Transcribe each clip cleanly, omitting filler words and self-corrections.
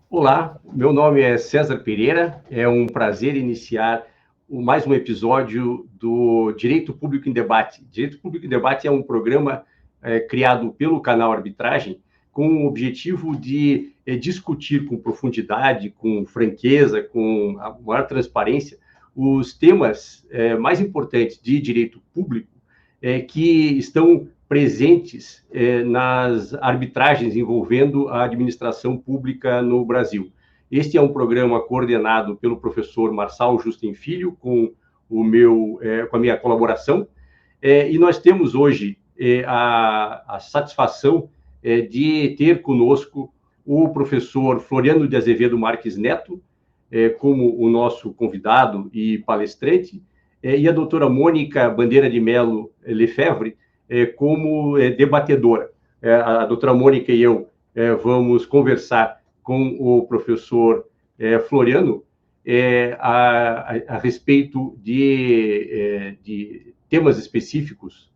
Olá, meu nome é César Pereira, é um prazer iniciar mais um episódio do Direito Público em Debate. Direito Público em Debate é um programa criado pelo canal Arbitragem com o objetivo de discutir com profundidade, com franqueza, com a maior transparência, os temas mais importantes de direito público que estão presentes nas arbitragens envolvendo a administração pública no Brasil. Este é um programa coordenado pelo professor Marçal Justin Filho, com a minha colaboração, e nós temos hoje a satisfação de ter conosco o professor Floriano de Azevedo Marques Neto, como o nosso convidado e palestrante, e a doutora Mônica Bandeira de Mello Lefebvre como debatedora. A doutora Mônica e eu vamos conversar com o professor Floriano a respeito de temas específicos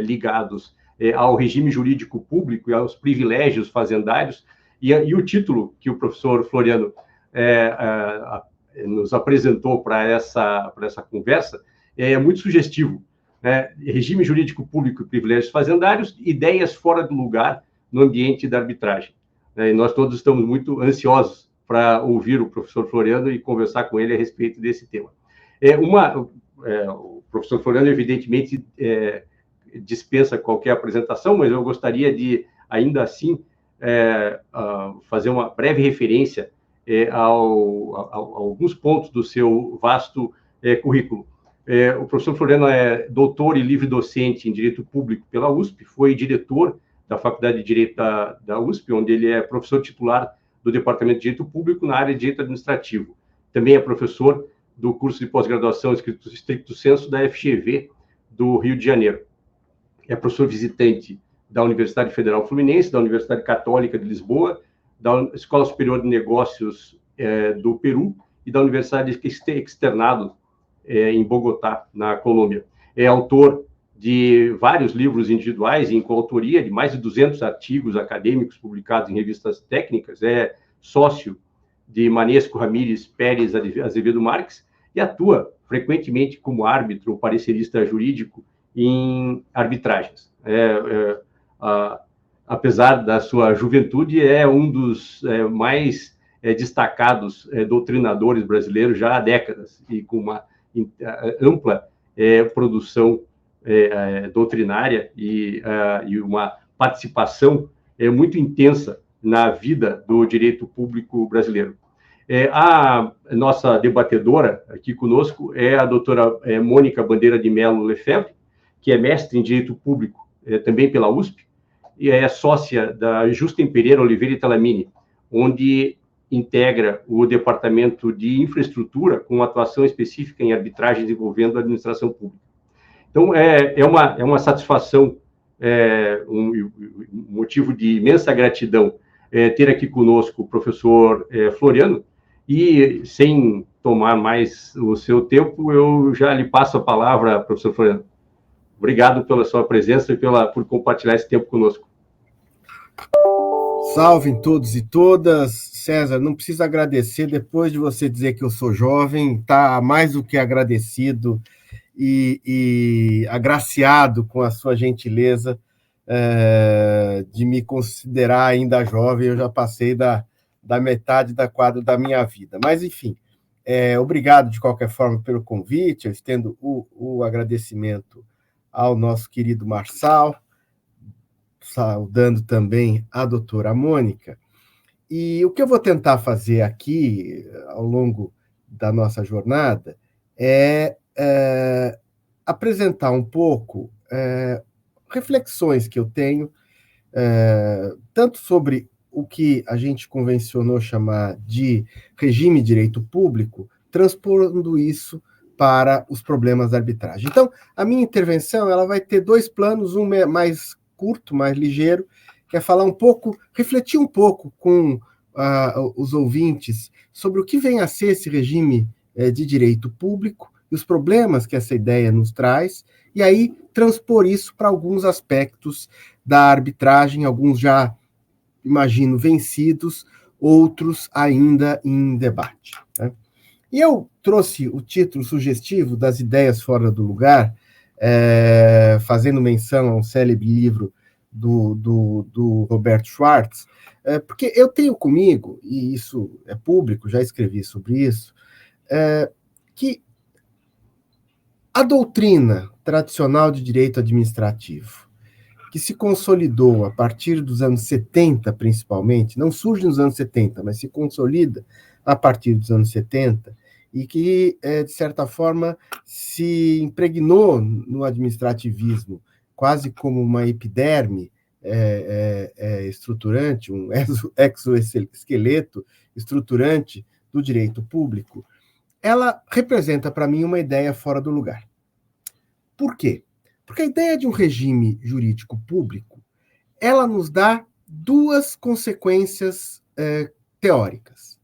ligados ao regime jurídico público e aos privilégios fazendários, e o título que o professor Floriano nos apresentou para essa conversa é muito sugestivo. Regime jurídico público e privilégios fazendários, ideias fora do lugar no ambiente da arbitragem. E nós todos estamos muito ansiosos para ouvir o professor Floriano e conversar com ele a respeito desse tema. O professor Floriano, evidentemente, dispensa qualquer apresentação, mas eu gostaria de, ainda assim, fazer uma breve referência a alguns pontos do seu vasto currículo. O professor Floriano é doutor e livre-docente em Direito Público pela USP, foi diretor da Faculdade de Direito da USP, onde ele é professor titular do Departamento de Direito Público na área de Direito Administrativo. Também é professor do curso de pós-graduação estricto sensu da FGV do Rio de Janeiro. É professor visitante da Universidade Federal Fluminense, da Universidade Católica de Lisboa, da Escola Superior de Negócios do Peru e da Universidade Externado em Bogotá, na Colômbia. É autor de vários livros individuais em coautoria, de mais de 200 artigos acadêmicos publicados em revistas técnicas, é sócio de Manesco Ramírez Pérez Azevedo Marques e atua frequentemente como árbitro ou parecerista jurídico em arbitragens. Apesar da sua juventude, é um dos mais destacados doutrinadores brasileiros já há décadas, e com uma ampla produção doutrinária e uma participação muito intensa na vida do direito público brasileiro. A nossa debatedora aqui conosco é a doutora Mônica Bandeira de Mello Lefebvre, que é mestre em Direito Público também pela USP, e é sócia da Justin Pereira Oliveira e Talamini, onde integra o Departamento de Infraestrutura com atuação específica em arbitragens envolvendo a administração pública. Então, é uma satisfação, um motivo de imensa gratidão ter aqui conosco o professor Floriano, e sem tomar mais o seu tempo, eu já lhe passo a palavra, professor Floriano. Obrigado pela sua presença e por compartilhar esse tempo conosco. Salvem todos e todas. César, não precisa agradecer, depois de você dizer que eu sou jovem, está mais do que agradecido e agraciado com a sua gentileza de me considerar ainda jovem. Eu já passei da metade da quadra da minha vida. Mas, enfim, obrigado de qualquer forma pelo convite. Eu estendo o agradecimento ao nosso querido Marçal, saudando também a doutora Mônica. E o que eu vou tentar fazer aqui, ao longo da nossa jornada, é apresentar um pouco reflexões que eu tenho, tanto sobre o que a gente convencionou chamar de regime de direito público, transpondo isso para os problemas da arbitragem. Então, a minha intervenção ela vai ter dois planos, um mais curto, mais ligeiro, que é falar um pouco, refletir um pouco com os ouvintes sobre o que vem a ser esse regime de direito público e os problemas que essa ideia nos traz, e aí transpor isso para alguns aspectos da arbitragem, alguns já, imagino, vencidos, outros ainda em debate. Né? E eu trouxe o título sugestivo das ideias fora do lugar, fazendo menção a um célebre livro do Roberto Schwartz, porque eu tenho comigo, e isso é público, já escrevi sobre isso, que a doutrina tradicional de direito administrativo, que se consolidou a partir dos anos 70, principalmente, não surge nos anos 70, mas se consolida a partir dos anos 70, e que, de certa forma, se impregnou no administrativismo, quase como uma epiderme estruturante, um exoesqueleto estruturante do direito público, ela representa para mim uma ideia fora do lugar. Por quê? Porque a ideia de um regime jurídico público, ela nos dá duas consequências teóricas.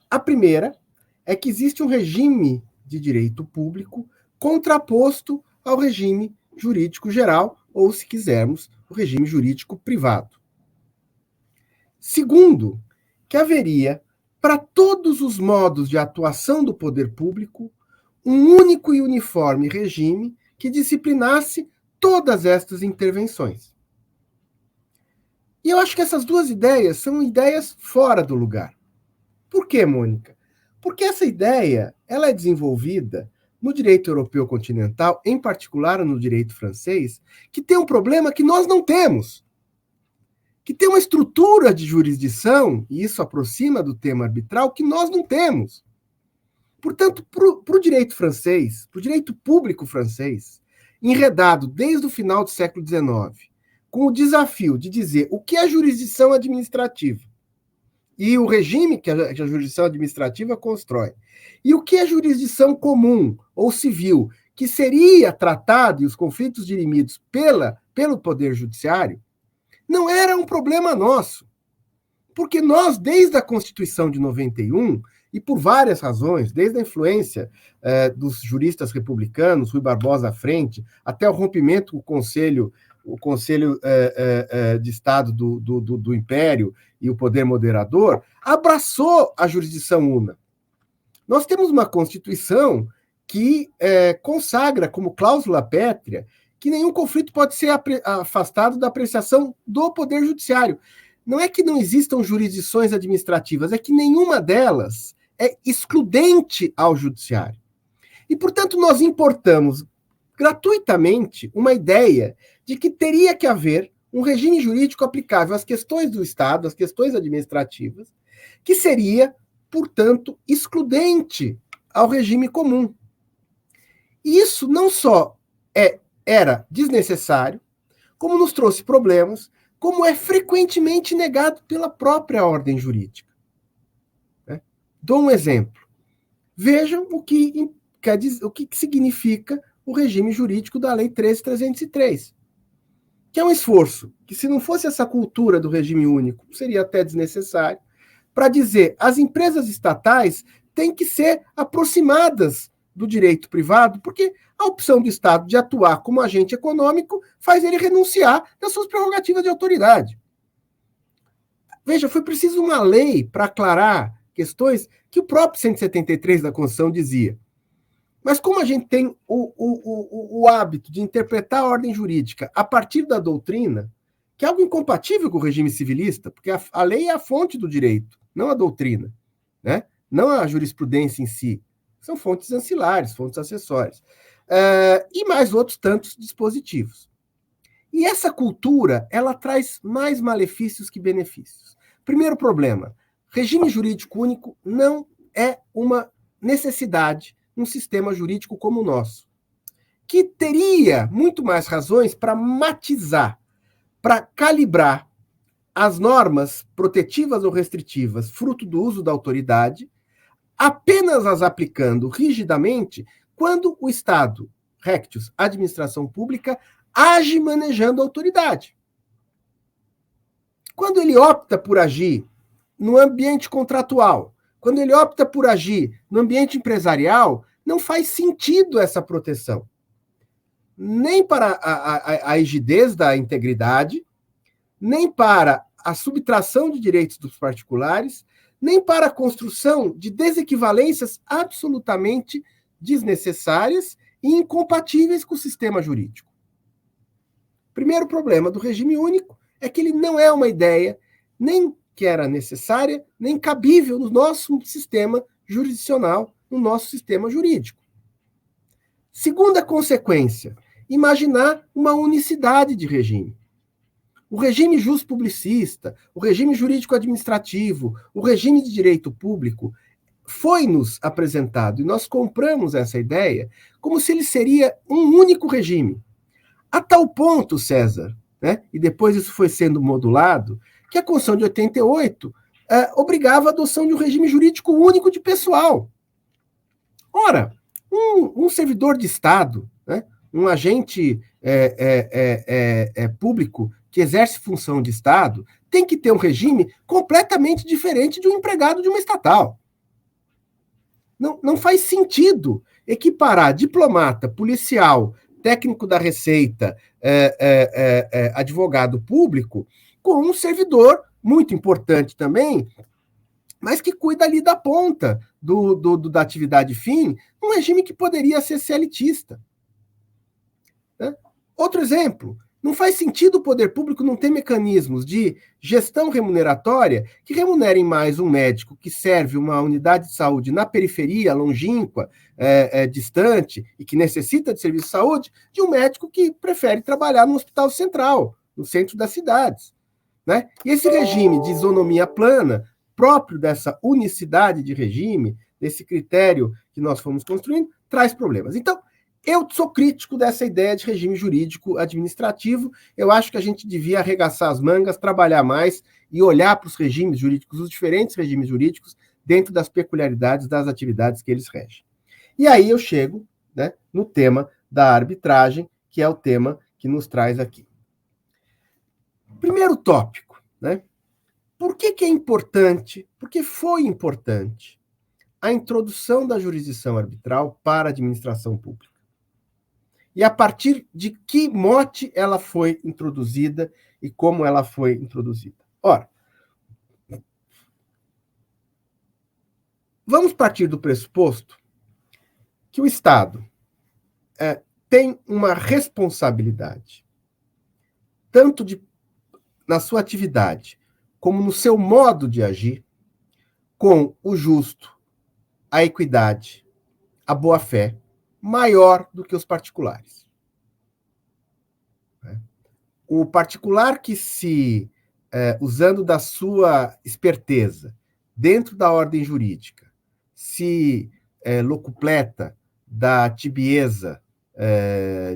A primeira é que existe um regime de direito público contraposto ao regime jurídico geral, ou, se quisermos, o regime jurídico privado. Segundo, que haveria, para todos os modos de atuação do poder público, um único e uniforme regime que disciplinasse todas estas intervenções. E eu acho que essas duas ideias são ideias fora do lugar. Por quê, Mônica? Porque essa ideia ela é desenvolvida no direito europeu continental, em particular no direito francês, que tem um problema que nós não temos, que tem uma estrutura de jurisdição, e isso aproxima do tema arbitral, que nós não temos. Portanto, para o direito francês, para o direito público francês, enredado desde o final do século XIX, com o desafio de dizer o que é jurisdição administrativa e o regime que a jurisdição administrativa constrói, e o que é jurisdição comum ou civil, que seria tratado, e os conflitos dirimidos pelo Poder Judiciário, não era um problema nosso. Porque nós, desde a Constituição de 91, e por várias razões, desde a influência dos juristas republicanos, Rui Barbosa à frente, até o rompimento com o Conselho de Estado do Império e o Poder Moderador, abraçou a jurisdição una. Nós temos uma Constituição que consagra como cláusula pétrea que nenhum conflito pode ser afastado da apreciação do Poder Judiciário. Não é que não existam jurisdições administrativas, é que nenhuma delas é excludente ao Judiciário. E, portanto, nós importamos gratuitamente uma ideia de que teria que haver um regime jurídico aplicável às questões do Estado, às questões administrativas, que seria, portanto, excludente ao regime comum. E isso não só era desnecessário, como nos trouxe problemas, como é frequentemente negado pela própria ordem jurídica. Dou um exemplo. Vejam o que significa o regime jurídico da Lei 13.303, que é um esforço que, se não fosse essa cultura do regime único, seria até desnecessário, para dizer as empresas estatais têm que ser aproximadas do direito privado, porque a opção do Estado de atuar como agente econômico faz ele renunciar das suas prerrogativas de autoridade. Veja, foi preciso uma lei para aclarar questões que o próprio 173 da Constituição dizia. Mas como a gente tem o hábito de interpretar a ordem jurídica a partir da doutrina, que é algo incompatível com o regime civilista, porque a lei é a fonte do direito, não a doutrina, né? Não a jurisprudência em si. São fontes ancilares, fontes acessórias. E mais outros tantos dispositivos. E essa cultura, ela traz mais malefícios que benefícios. Primeiro problema, regime jurídico único não é uma necessidade num sistema jurídico como o nosso, que teria muito mais razões para matizar, para calibrar as normas protetivas ou restritivas, fruto do uso da autoridade, apenas as aplicando rigidamente quando o Estado, rectius, administração pública, age manejando a autoridade. Quando ele opta por agir no ambiente contratual, quando ele opta por agir no ambiente empresarial, não faz sentido essa proteção. Nem para a rigidez da integridade, nem para a subtração de direitos dos particulares, nem para a construção de desequivalências absolutamente desnecessárias e incompatíveis com o sistema jurídico. Primeiro problema do regime único é que ele não é uma ideia nem que era necessária, nem cabível no nosso sistema jurisdicional, no nosso sistema jurídico. Segunda consequência, imaginar uma unicidade de regime. O regime justpublicista, o regime jurídico-administrativo, o regime de direito público foi-nos apresentado, e nós compramos essa ideia, como se ele seria um único regime. A tal ponto, César, né, e depois isso foi sendo modulado, que a Constituição de 88 obrigava a adoção de um regime jurídico único de pessoal. Ora, um servidor de Estado, né, um agente público que exerce função de Estado, tem que ter um regime completamente diferente de um empregado de uma estatal. Não faz sentido equiparar diplomata, policial, técnico da Receita, advogado público, com um servidor muito importante também, mas que cuida ali da ponta da atividade fim, um regime que poderia ser CLTista. Né? Outro exemplo, não faz sentido o poder público não ter mecanismos de gestão remuneratória que remunerem mais um médico que serve uma unidade de saúde na periferia, longínqua, distante, e que necessita de serviço de saúde, de um médico que prefere trabalhar no hospital central, no centro das cidades. Né? E esse regime de isonomia plana, próprio dessa unicidade de regime, desse critério que nós fomos construindo, traz problemas. Então, eu sou crítico dessa ideia de regime jurídico administrativo. Eu acho que a gente devia arregaçar as mangas, trabalhar mais e olhar para os regimes jurídicos, os diferentes regimes jurídicos, dentro das peculiaridades das atividades que eles regem. E aí eu chego, né, no tema da arbitragem, que é o tema que nos traz aqui. Primeiro tópico, né? Por que é importante, por que foi importante a introdução da jurisdição arbitral para a administração pública? E a partir de que mote ela foi introduzida e como ela foi introduzida? Ora, vamos partir do pressuposto que o Estado tem uma responsabilidade, tanto na sua atividade, como no seu modo de agir, com o justo, a equidade, a boa-fé, maior do que os particulares. O particular que usando da sua esperteza, dentro da ordem jurídica, se locupleta da tibieza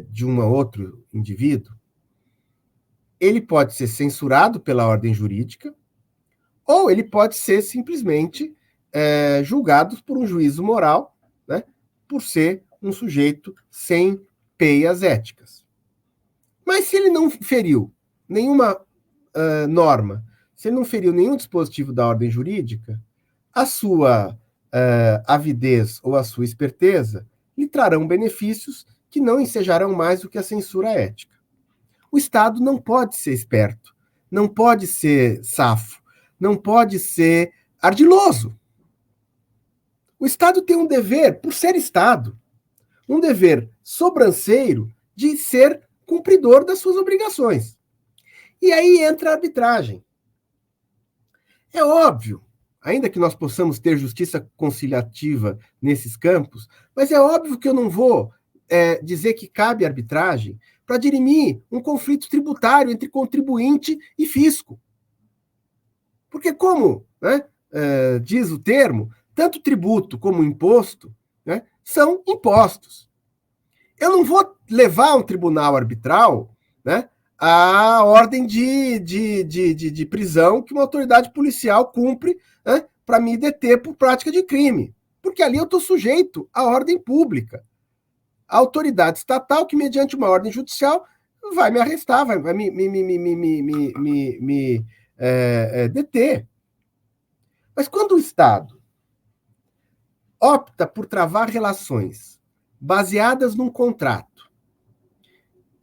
de um outro indivíduo, ele pode ser censurado pela ordem jurídica, ou ele pode ser simplesmente julgado por um juízo moral, né, por ser um sujeito sem peias éticas. Mas se ele não feriu nenhuma norma, se ele não feriu nenhum dispositivo da ordem jurídica, a sua avidez ou a sua esperteza lhe trarão benefícios que não ensejarão mais do que a censura ética. O Estado não pode ser esperto, não pode ser safo, não pode ser ardiloso. O Estado tem um dever, por ser Estado, um dever sobranceiro de ser cumpridor das suas obrigações. E aí entra a arbitragem. É óbvio, ainda que nós possamos ter justiça conciliativa nesses campos, mas é óbvio que eu não vou dizer que cabe arbitragem para dirimir um conflito tributário entre contribuinte e fisco. Porque como diz o termo, tanto tributo como imposto, né, são impostos. Eu não vou levar um tribunal arbitral, né, a ordem de prisão que uma autoridade policial cumpre, né, para me deter por prática de crime. Porque ali eu estou sujeito à ordem pública. A autoridade estatal que, mediante uma ordem judicial, vai me arrestar, vai me deter. Mas quando o Estado opta por travar relações baseadas num contrato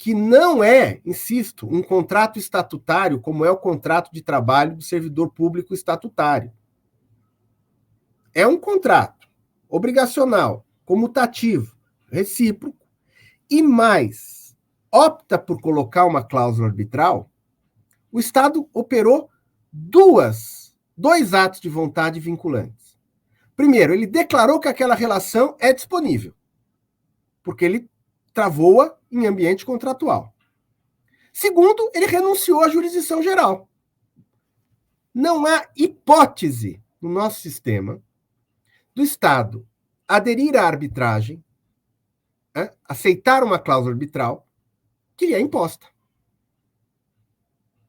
que não é, insisto, um contrato estatutário, como é o contrato de trabalho do servidor público estatutário. É um contrato obrigacional, comutativo, recíproco, e mais, opta por colocar uma cláusula arbitral. O Estado operou dois atos de vontade vinculantes. Primeiro, ele declarou que aquela relação é disponível, porque ele travou-a em ambiente contratual. Segundo, ele renunciou à jurisdição geral. Não há hipótese no nosso sistema do Estado aderir à arbitragem, aceitar uma cláusula arbitral que lhe é imposta.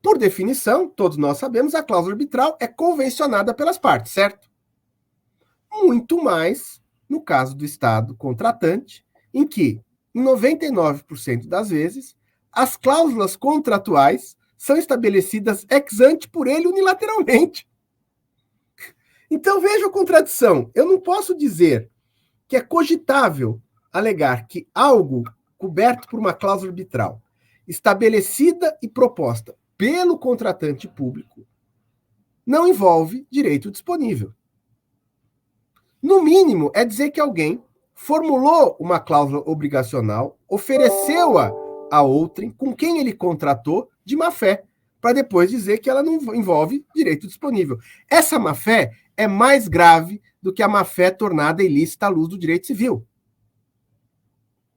Por definição, todos nós sabemos, a cláusula arbitral é convencionada pelas partes, certo? Muito mais no caso do Estado contratante, em que, em 99% das vezes, as cláusulas contratuais são estabelecidas ex ante por ele unilateralmente. Então, veja a contradição. Eu não posso dizer que é cogitável alegar que algo coberto por uma cláusula arbitral, estabelecida e proposta pelo contratante público, não envolve direito disponível. No mínimo, é dizer que alguém formulou uma cláusula obrigacional, ofereceu-a a outrem com quem ele contratou de má-fé, para depois dizer que ela não envolve direito disponível. Essa má-fé é mais grave do que a má-fé tornada ilícita à luz do direito civil.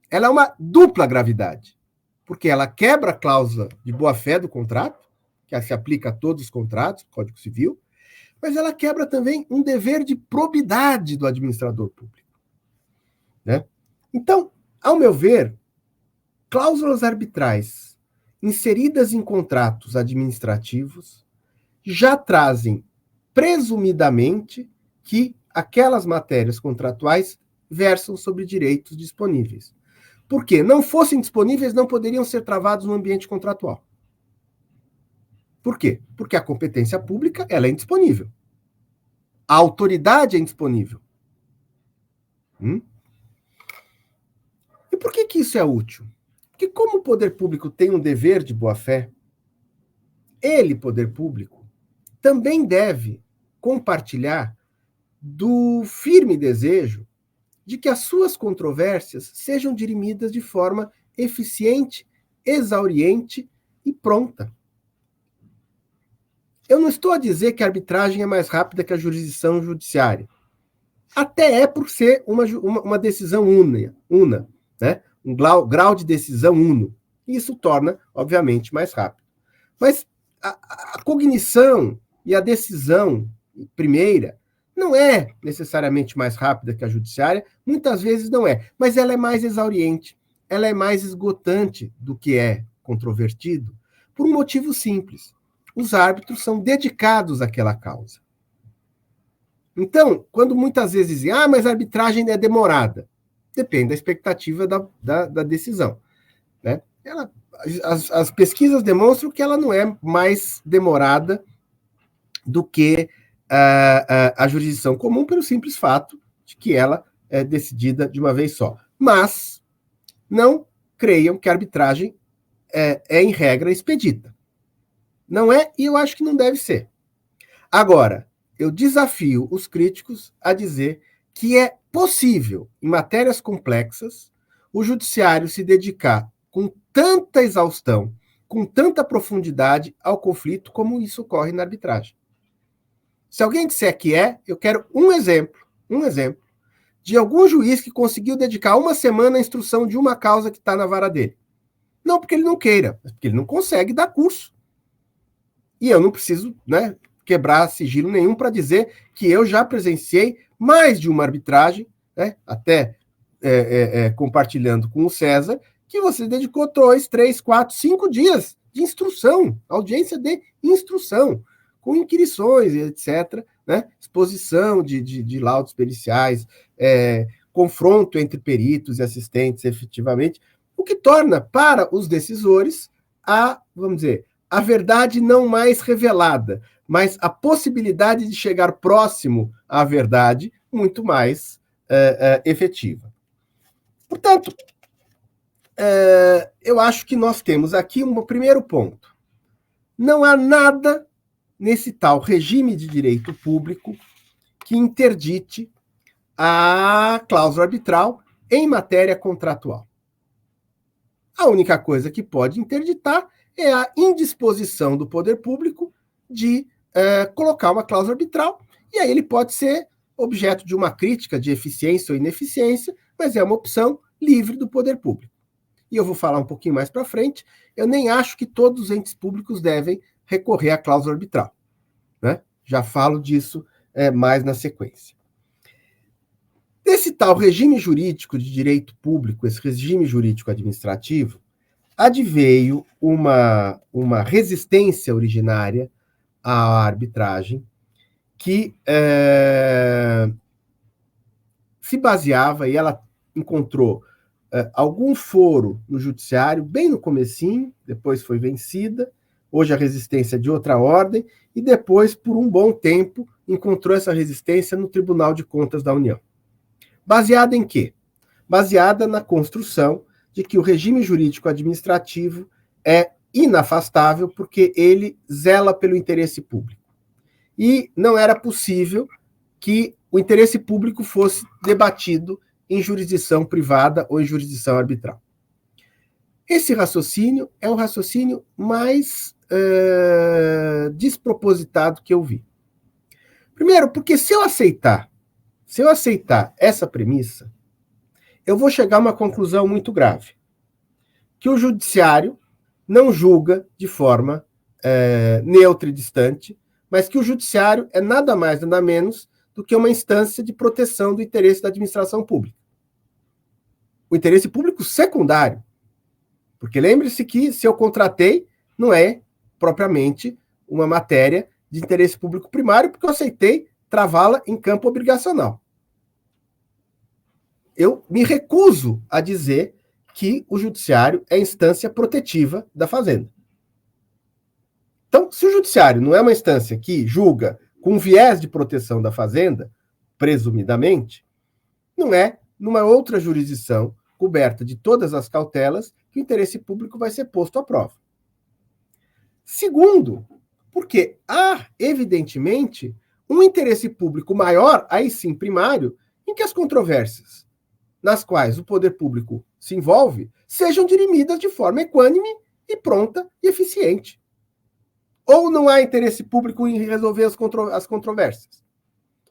Ela é uma dupla gravidade, porque ela quebra a cláusula de boa-fé do contrato, que se aplica a todos os contratos, Código Civil, mas ela quebra também um dever de probidade do administrador público. Né? Então, ao meu ver, cláusulas arbitrais inseridas em contratos administrativos já trazem, presumidamente, que aquelas matérias contratuais versam sobre direitos disponíveis. Porque não fossem disponíveis, não poderiam ser travados no ambiente contratual. Por quê? Porque a competência pública ela é indisponível. A autoridade é indisponível. E por que isso é útil? Porque como o poder público tem um dever de boa-fé, ele, poder público, também deve compartilhar do firme desejo de que as suas controvérsias sejam dirimidas de forma eficiente, exauriente e pronta. Eu não estou a dizer que a arbitragem é mais rápida que a jurisdição judiciária. Até é por ser uma decisão una, né? Um grau de decisão uno. E isso torna, obviamente, mais rápido. Mas a cognição e a decisão primeira não é necessariamente mais rápida que a judiciária, muitas vezes não é, mas ela é mais exauriente, ela é mais esgotante do que é controvertido, por um motivo simples. Os árbitros são dedicados àquela causa. Então, quando muitas vezes dizem, mas a arbitragem é demorada, depende da expectativa da decisão. Né? As pesquisas demonstram que ela não é mais demorada do que a jurisdição comum, pelo simples fato de que ela é decidida de uma vez só. Mas não creiam que a arbitragem é em regra, expedita. Não é, e eu acho que não deve ser. Agora, eu desafio os críticos a dizer que é possível, em matérias complexas, o judiciário se dedicar com tanta exaustão, com tanta profundidade ao conflito, como isso ocorre na arbitragem. Se alguém disser que eu quero um exemplo de algum juiz que conseguiu dedicar uma semana à instrução de uma causa que está na vara dele. Não porque ele não queira, mas porque ele não consegue dar curso. E eu não preciso, né, quebrar sigilo nenhum para dizer que eu já presenciei mais de uma arbitragem, né, até compartilhando com o César, que você dedicou 2, 3, 4, 5 dias de instrução, audiência de instrução, com inquirições, etc., né, exposição de laudos periciais, confronto entre peritos e assistentes, efetivamente, o que torna para os decisores vamos dizer, a verdade não mais revelada, mas a possibilidade de chegar próximo à verdade muito mais efetiva. Portanto, eu acho que nós temos aqui um primeiro ponto. Não há nada nesse tal regime de direito público que interdite a cláusula arbitral em matéria contratual. A única coisa que pode interditar é a indisposição do poder público de colocar uma cláusula arbitral, e aí ele pode ser objeto de uma crítica de eficiência ou ineficiência, mas é uma opção livre do poder público. E eu vou falar um pouquinho mais para frente, eu nem acho que todos os entes públicos devem recorrer à cláusula arbitral, né? Já falo disso mais na sequência. Desse tal regime jurídico de direito público, esse regime jurídico administrativo, adveio uma resistência originária à arbitragem que se baseava, e ela encontrou algum foro no judiciário, bem no comecinho, depois foi vencida, hoje a resistência é de outra ordem, e depois, por um bom tempo, encontrou essa resistência no Tribunal de Contas da União. Baseada em quê? Baseada na construção de que o regime jurídico administrativo é inafastável porque ele zela pelo interesse público. E não era possível que o interesse público fosse debatido em jurisdição privada ou em jurisdição arbitral. Esse raciocínio é o raciocínio mais despropositado que eu vi. Primeiro, porque se eu aceitar essa premissa, eu vou chegar a uma conclusão muito grave. Que o judiciário não julga de forma neutra e distante, mas que o judiciário é nada mais, nada menos do que uma instância de proteção do interesse da administração pública. O interesse público secundário. Porque lembre-se que se eu contratei, não é propriamente uma matéria de interesse público primário, porque eu aceitei travá-la em campo obrigacional. Eu me recuso a dizer que o judiciário é instância protetiva da Fazenda. Então, se o judiciário não é uma instância que julga com viés de proteção da Fazenda, presumidamente, não é numa outra jurisdição coberta de todas as cautelas que o interesse público vai ser posto à prova. Segundo, porque há, evidentemente, um interesse público maior, aí sim primário, em que as controvérsias nas quais o poder público se envolve sejam dirimidas de forma equânime e pronta e eficiente. Ou não há interesse público em resolver as controvérsias.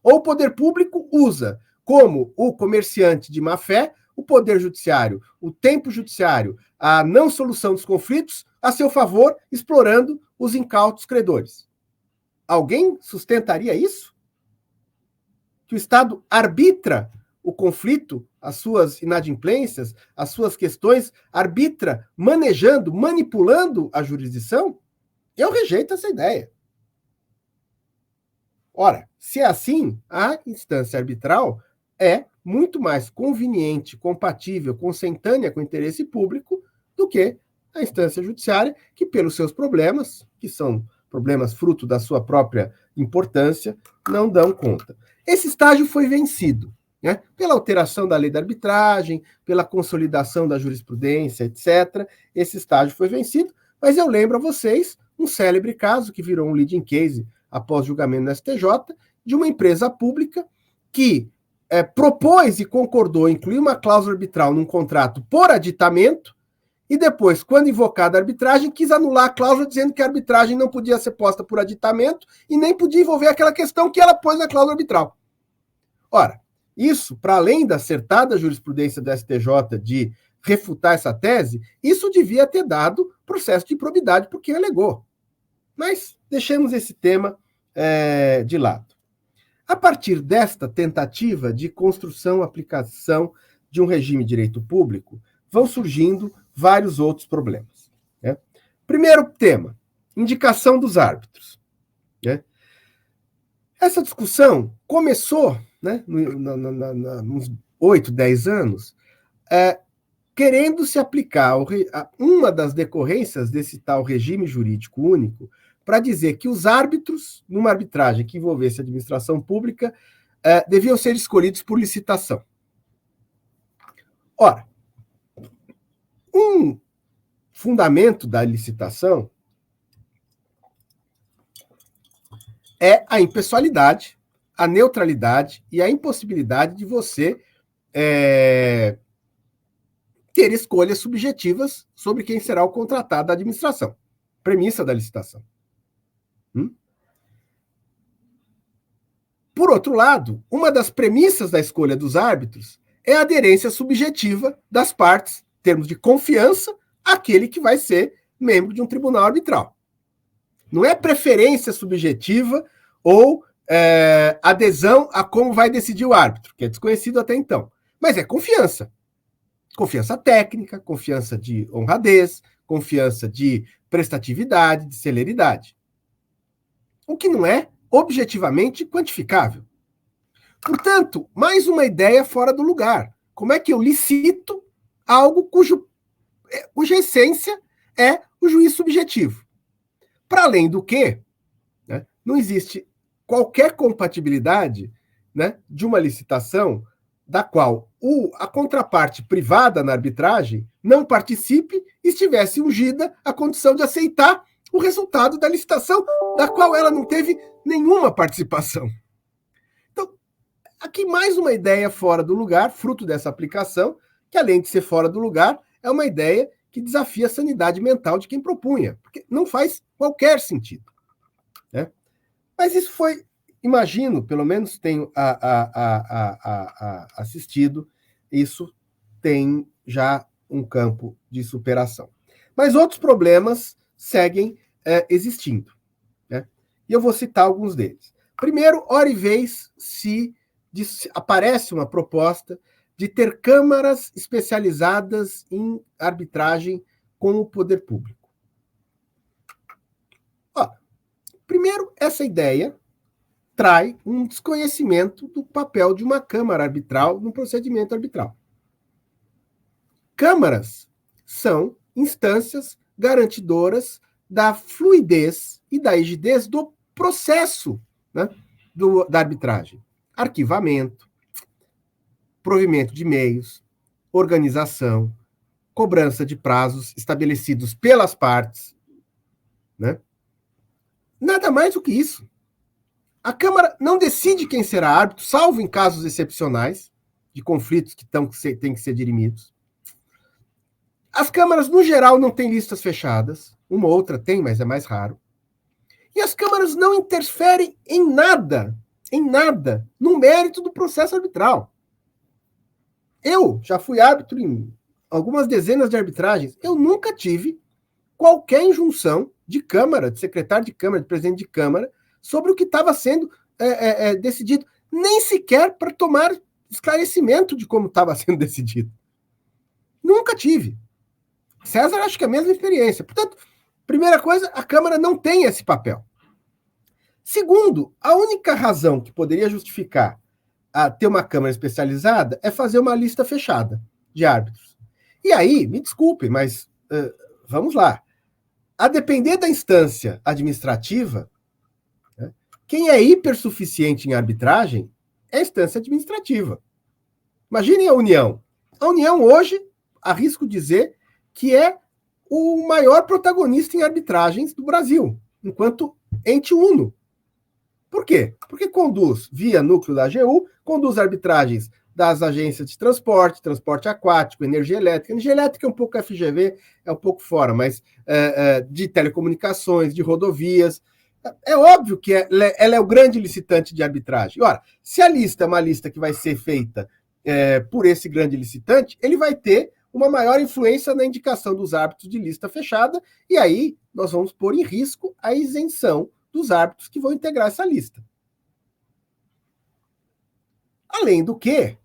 Ou o poder público usa, como o comerciante de má-fé, o poder judiciário, o tempo judiciário, a não solução dos conflitos a seu favor, explorando os incautos credores. Alguém sustentaria isso? Que o Estado arbitra o conflito, as suas inadimplências, as suas questões, arbitra, manejando, manipulando a jurisdição? Eu rejeito essa ideia. Ora, se é assim, a instância arbitral é muito mais conveniente, compatível, consentânea com o interesse público do que a instância judiciária, que pelos seus problemas, que são problemas fruto da sua própria importância, não dão conta. Esse estágio foi vencido, né? Pela alteração da lei da arbitragem, pela consolidação da jurisprudência, etc. Esse estágio foi vencido, mas eu lembro a vocês um célebre caso que virou um leading case após julgamento no STJ, de uma empresa pública que propôs e concordou incluir uma cláusula arbitral num contrato por aditamento e depois, quando invocada a arbitragem, quis anular a cláusula dizendo que a arbitragem não podia ser posta por aditamento e nem podia envolver aquela questão que ela pôs na cláusula arbitral. Ora, isso, para além da acertada jurisprudência do STJ de refutar essa tese, isso devia ter dado processo de improbidade por quem alegou. Mas deixemos esse tema de lado. A partir desta tentativa de construção, aplicação de um regime de direito público, vão surgindo vários outros problemas. Né? Primeiro tema, indicação dos árbitros. Né? Essa discussão começou, né, uns 8, 10 anos, querendo se aplicar uma das decorrências desse tal regime jurídico único para dizer que os árbitros, numa arbitragem que envolvesse a administração pública, deviam ser escolhidos por licitação. Ora, Um fundamento da licitação é a impessoalidade, a neutralidade e a impossibilidade de você ter escolhas subjetivas sobre quem será o contratado da administração. Premissa da licitação. Por outro lado, uma das premissas da escolha dos árbitros é a aderência subjetiva das partes, em termos de confiança, àquele que vai ser membro de um tribunal arbitral. Não é preferência subjetiva ou adesão a como vai decidir o árbitro, que é desconhecido até então. Mas é confiança. Confiança técnica, confiança de honradez, confiança de prestatividade, de celeridade. O que não é objetivamente quantificável. Portanto, mais uma ideia fora do lugar. Como é que eu licito algo cuja essência é o juízo subjetivo? Para além do que, né, não existe qualquer compatibilidade, né, de uma licitação da qual a contraparte privada na arbitragem não participe e estivesse ungida à condição de aceitar o resultado da licitação, da qual ela não teve nenhuma participação. Então, aqui mais uma ideia fora do lugar, fruto dessa aplicação, que além de ser fora do lugar, é uma ideia que desafia a sanidade mental de quem propunha, porque não faz qualquer sentido. Né? Mas isso foi, imagino, pelo menos tenho assistido, isso tem já um campo de superação. Mas outros problemas seguem existindo. Né? E eu vou citar alguns deles. Primeiro, hora e vez aparece uma proposta de ter câmaras especializadas em arbitragem com o poder público. Primeiro, essa ideia trai um desconhecimento do papel de uma câmara arbitral no procedimento arbitral. Câmaras são instâncias garantidoras da fluidez e da rigidez do processo, né, da arbitragem. Arquivamento, provimento de meios, organização, cobrança de prazos estabelecidos pelas partes. Né? Nada mais do que isso. A Câmara não decide quem será árbitro, salvo em casos excepcionais, de conflitos que têm que ser dirimidos. As câmaras, no geral, não têm listas fechadas. Uma ou outra tem, mas é mais raro. E as câmaras não interferem em nada, no mérito do processo arbitral. Eu já fui árbitro em algumas dezenas de arbitragens. Eu nunca tive qualquer injunção de Câmara, de secretário de Câmara, de presidente de Câmara, sobre o que estava sendo decidido, nem sequer para tomar esclarecimento de como estava sendo decidido. Nunca tive. César, acho que é a mesma experiência. Portanto, primeira coisa, a Câmara não tem esse papel. Segundo, a única razão que poderia justificar ter uma Câmara especializada é fazer uma lista fechada de árbitros. E aí, me desculpem, mas vamos lá. A depender da instância administrativa, né, quem é hipersuficiente em arbitragem é a instância administrativa. Imaginem a União. A União hoje, arrisco dizer, que é o maior protagonista em arbitragens do Brasil, enquanto ente uno. Por quê? Porque conduz, via núcleo da AGU, conduz arbitragens das agências de transporte, transporte aquático, energia elétrica. Energia elétrica é um pouco FGV, é um pouco fora, mas de telecomunicações, de rodovias. É óbvio que ela é o grande licitante de arbitragem. Ora, se a lista é uma lista que vai ser feita por esse grande licitante, ele vai ter uma maior influência na indicação dos árbitros de lista fechada, e aí nós vamos pôr em risco a isenção dos árbitros que vão integrar essa lista. Além do que,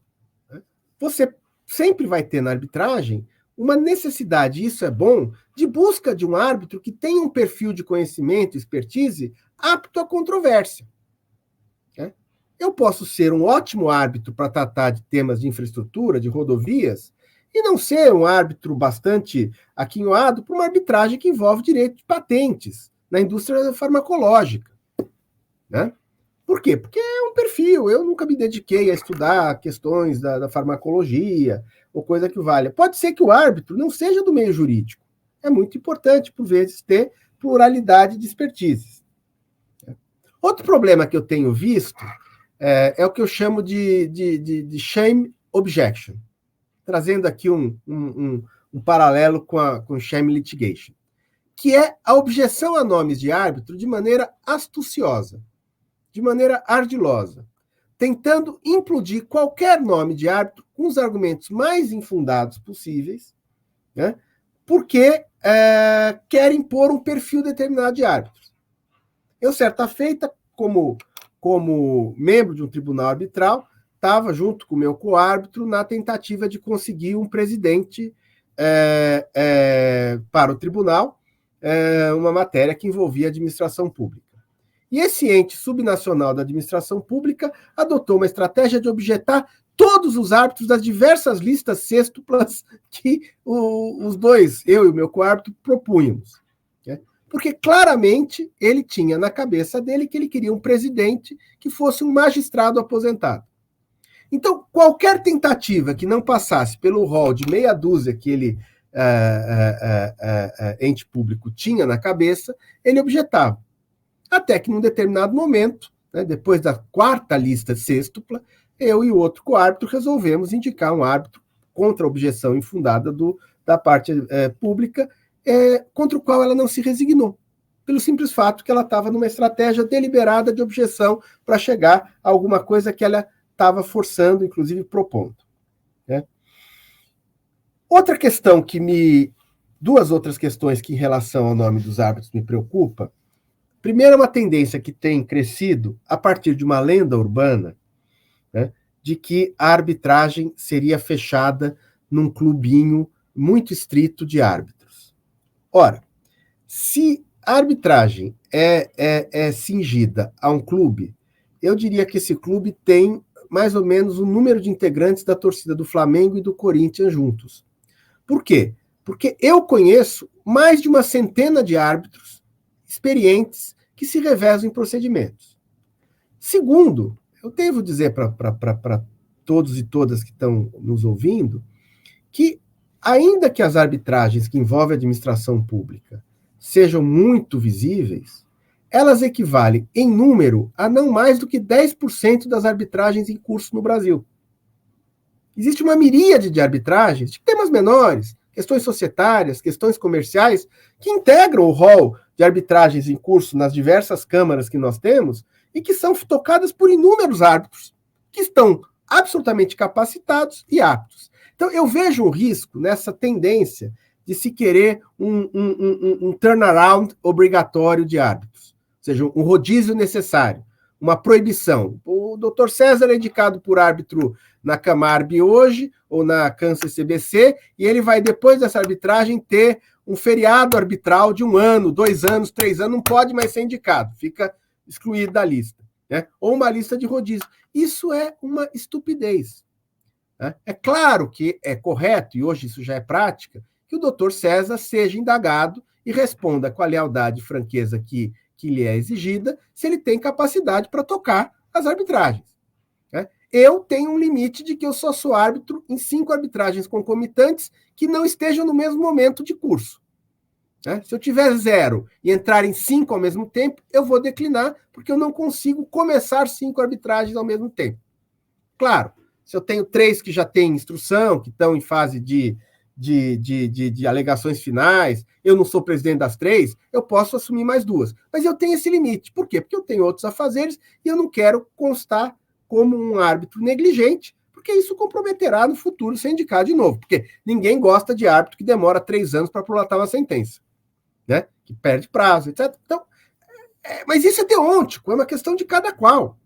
você sempre vai ter na arbitragem uma necessidade, e isso é bom, de busca de um árbitro que tenha um perfil de conhecimento, expertise, apto à controvérsia. Eu posso ser um ótimo árbitro para tratar de temas de infraestrutura, de rodovias, e não ser um árbitro bastante aquinhoado para uma arbitragem que envolve direito de patentes na indústria farmacológica. Né? Por quê? Porque é um perfil. Eu nunca me dediquei a estudar questões da farmacologia ou coisa que valha. Pode ser que o árbitro não seja do meio jurídico. É muito importante, por vezes, ter pluralidade de expertises. Outro problema que eu tenho visto é o que eu chamo de shame objection, trazendo aqui um paralelo com shame litigation, que é a objeção a nomes de árbitro de maneira astuciosa, de maneira ardilosa, tentando implodir qualquer nome de árbitro com os argumentos mais infundados possíveis, né, porque quer impor um perfil determinado de árbitros. Eu, certa feita, como membro de um tribunal arbitral, estava junto com o meu coárbitro na tentativa de conseguir um presidente para o tribunal, uma matéria que envolvia administração pública. E esse ente subnacional da administração pública adotou uma estratégia de objetar todos os árbitros das diversas listas sextuplas que os dois, eu e o meu coárbitro, propunhamos. Né? Porque claramente ele tinha na cabeça dele que ele queria um presidente que fosse um magistrado aposentado. Então, qualquer tentativa que não passasse pelo rol de meia dúzia que ele, ente público, tinha na cabeça, ele objetava. Até que, num determinado momento, né, depois da quarta lista sextupla, eu e o outro coárbitro resolvemos indicar um árbitro contra a objeção infundada da parte pública, contra o qual ela não se resignou, pelo simples fato que ela estava numa estratégia deliberada de objeção para chegar a alguma coisa que ela estava forçando, inclusive propondo. Né? Outra questão duas outras questões que, em relação ao nome dos árbitros, me preocupa. Primeiro, é uma tendência que tem crescido a partir de uma lenda urbana, né, de que a arbitragem seria fechada num clubinho muito estrito de árbitros. Ora, se a arbitragem é cingida a um clube, eu diria que esse clube tem mais ou menos o número de integrantes da torcida do Flamengo e do Corinthians juntos. Por quê? Porque eu conheço mais de uma centena de árbitros experientes que se revezam em procedimentos. Segundo, eu devo dizer para todos e todas que estão nos ouvindo que, ainda que as arbitragens que envolvem a administração pública sejam muito visíveis, elas equivalem, em número, a não mais do que 10% das arbitragens em curso no Brasil. Existe uma miríade de arbitragens, de temas menores, questões societárias, questões comerciais, que integram o rol de arbitragens em curso nas diversas câmaras que nós temos e que são tocadas por inúmeros árbitros que estão absolutamente capacitados e aptos. Então, eu vejo um risco nessa tendência de se querer um turnaround obrigatório de árbitros, ou seja, um rodízio necessário, uma proibição. O doutor César é indicado por árbitro na Camarb hoje, ou na CAN-CCBC, e ele vai, depois dessa arbitragem, ter um feriado arbitral de 1 ano, 2 anos, 3 anos, não pode mais ser indicado, fica excluído da lista. Né? Ou uma lista de rodízio. Isso é uma estupidez. Né? É claro que é correto, e hoje isso já é prática, que o doutor César seja indagado e responda com a lealdade e franqueza que lhe é exigida, se ele tem capacidade para tocar as arbitragens. Né? Eu tenho um limite de que eu só sou árbitro em 5 arbitragens concomitantes que não estejam no mesmo momento de curso. Né? Se eu tiver 0 e entrar em 5 ao mesmo tempo, eu vou declinar, porque eu não consigo começar 5 arbitragens ao mesmo tempo. Claro, se eu tenho 3 que já têm instrução, que estão em fase de alegações finais, eu não sou presidente das 3, eu posso assumir mais 2. Mas eu tenho esse limite. Por quê? Porque eu tenho outros afazeres e eu não quero constar como um árbitro negligente, porque isso comprometerá no futuro ser indicado de novo. Porque ninguém gosta de árbitro que demora 3 anos para prolatar uma sentença, né? Que perde prazo, etc. Então, mas isso é deontico, é uma questão de cada qual.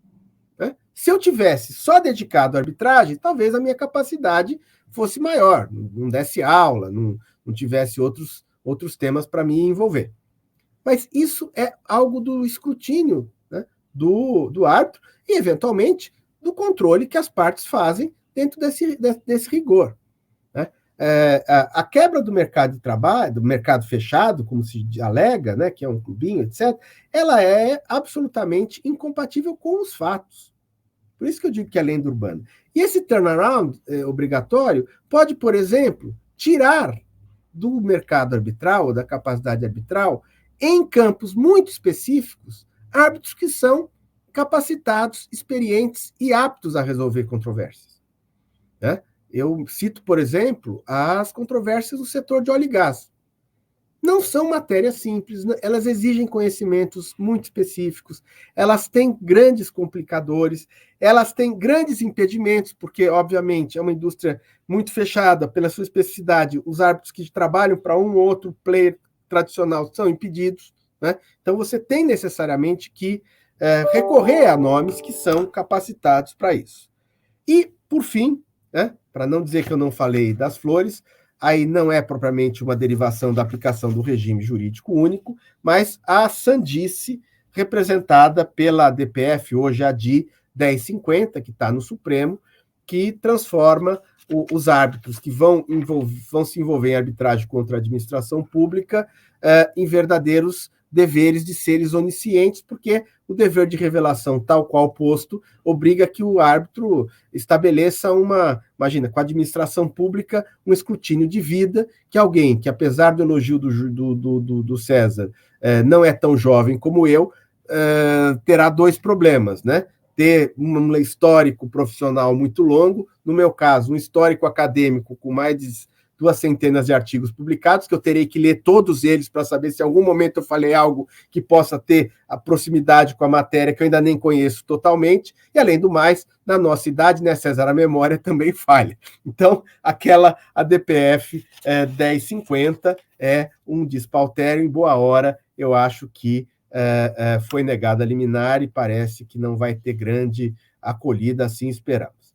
Né? Se eu tivesse só dedicado à arbitragem, talvez a minha capacidade fosse maior, não desse aula, não tivesse outros temas para me envolver. Mas isso é algo do escrutínio, né, do árbitro e, eventualmente, do controle que as partes fazem dentro desse rigor. Né? a quebra do mercado de trabalho, do mercado fechado, como se alega, né, que é um clubinho, etc., ela é absolutamente incompatível com os fatos. Por isso que eu digo que é lenda urbana. E esse turnaround obrigatório pode, por exemplo, tirar do mercado arbitral, ou da capacidade arbitral, em campos muito específicos, árbitros que são capacitados, experientes e aptos a resolver controvérsias. Né? Eu cito, por exemplo, as controvérsias do setor de óleo e gás. Não são matérias simples, elas exigem conhecimentos muito específicos, elas têm grandes complicadores, elas têm grandes impedimentos, porque, obviamente, é uma indústria muito fechada pela sua especificidade. Os árbitros que trabalham para um ou outro player tradicional são impedidos, né? Então, você tem necessariamente que recorrer a nomes que são capacitados para isso. E, por fim, né, para não dizer que eu não falei das flores, aí não é propriamente uma derivação da aplicação do regime jurídico único, mas a sandice representada pela DPF, hoje a DI 1050, que está no Supremo, que transforma os árbitros que vão se envolver em arbitragem contra a administração pública em verdadeiros deveres de seres oniscientes, porque o dever de revelação, tal qual posto, obriga que o árbitro estabeleça imagina, com a administração pública, um escrutínio de vida, que alguém que, apesar do elogio do César, não é tão jovem como eu, terá dois problemas, né? Ter um histórico profissional muito longo, no meu caso, um histórico acadêmico com mais de 200 de artigos publicados, que eu terei que ler todos eles para saber se em algum momento eu falei algo que possa ter a proximidade com a matéria que eu ainda nem conheço totalmente, e além do mais, na nossa idade, né, César, a memória também falha. Então, a DPF 1050 é um despautério, em boa hora, eu acho que foi negada a liminar e parece que não vai ter grande acolhida, assim esperamos.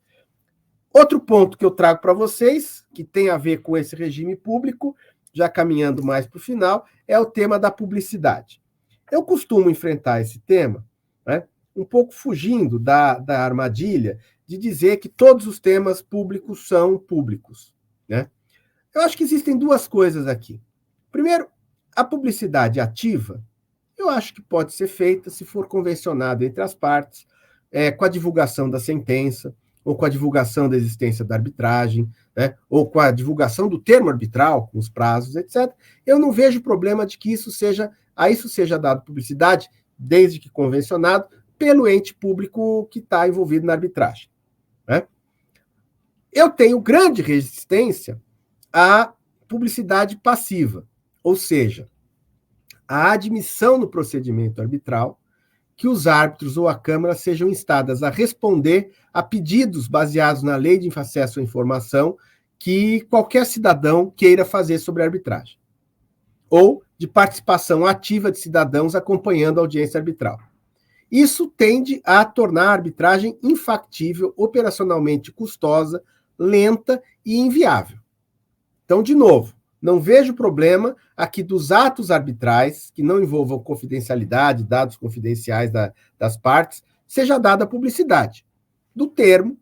Outro ponto que eu trago para vocês, que tem a ver com esse regime público, já caminhando mais para o final, é o tema da publicidade. Eu costumo enfrentar esse tema, né, um pouco fugindo da armadilha de dizer que todos os temas públicos são públicos. Né? Eu acho que existem duas coisas aqui. Primeiro, a publicidade ativa, eu acho que pode ser feita se for convencionado entre as partes, com a divulgação da sentença, ou com a divulgação da existência da arbitragem, né, ou com a divulgação do termo arbitral, com os prazos, etc., eu não vejo problema de que isso seja dado publicidade, desde que convencionado, pelo ente público que está envolvido na arbitragem. Né? Eu tenho grande resistência à publicidade passiva, ou seja, a admissão no procedimento arbitral que os árbitros ou a Câmara sejam instadas a responder a pedidos baseados na lei de acesso à informação que qualquer cidadão queira fazer sobre a arbitragem, ou de participação ativa de cidadãos acompanhando a audiência arbitral. Isso tende a tornar a arbitragem infactível, operacionalmente custosa, lenta e inviável. Então, de novo, não vejo problema aqui dos atos arbitrais, que não envolvam confidencialidade, dados confidenciais das partes, seja dada publicidade do termo,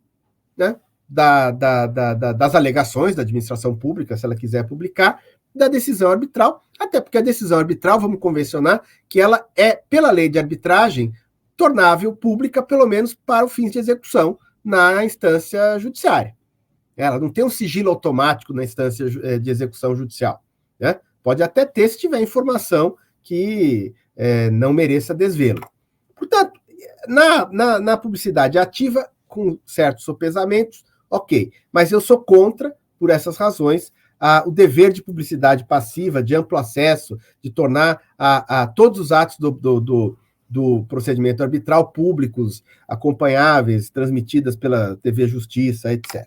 né, das alegações da administração pública, se ela quiser publicar, da decisão arbitral, até porque a decisão arbitral, vamos convencionar, que ela é, pela lei de arbitragem, tornável pública, pelo menos para o fim de execução na instância judiciária. Ela não tem um sigilo automático na instância de execução judicial. Né? Pode até ter se tiver informação que não mereça desvelo. Portanto, na publicidade ativa, com certos sopesamentos, ok. Mas eu sou contra, por essas razões, o dever de publicidade passiva, de amplo acesso, de tornar todos os atos do procedimento arbitral públicos, acompanháveis, transmitidas pela TV Justiça, etc.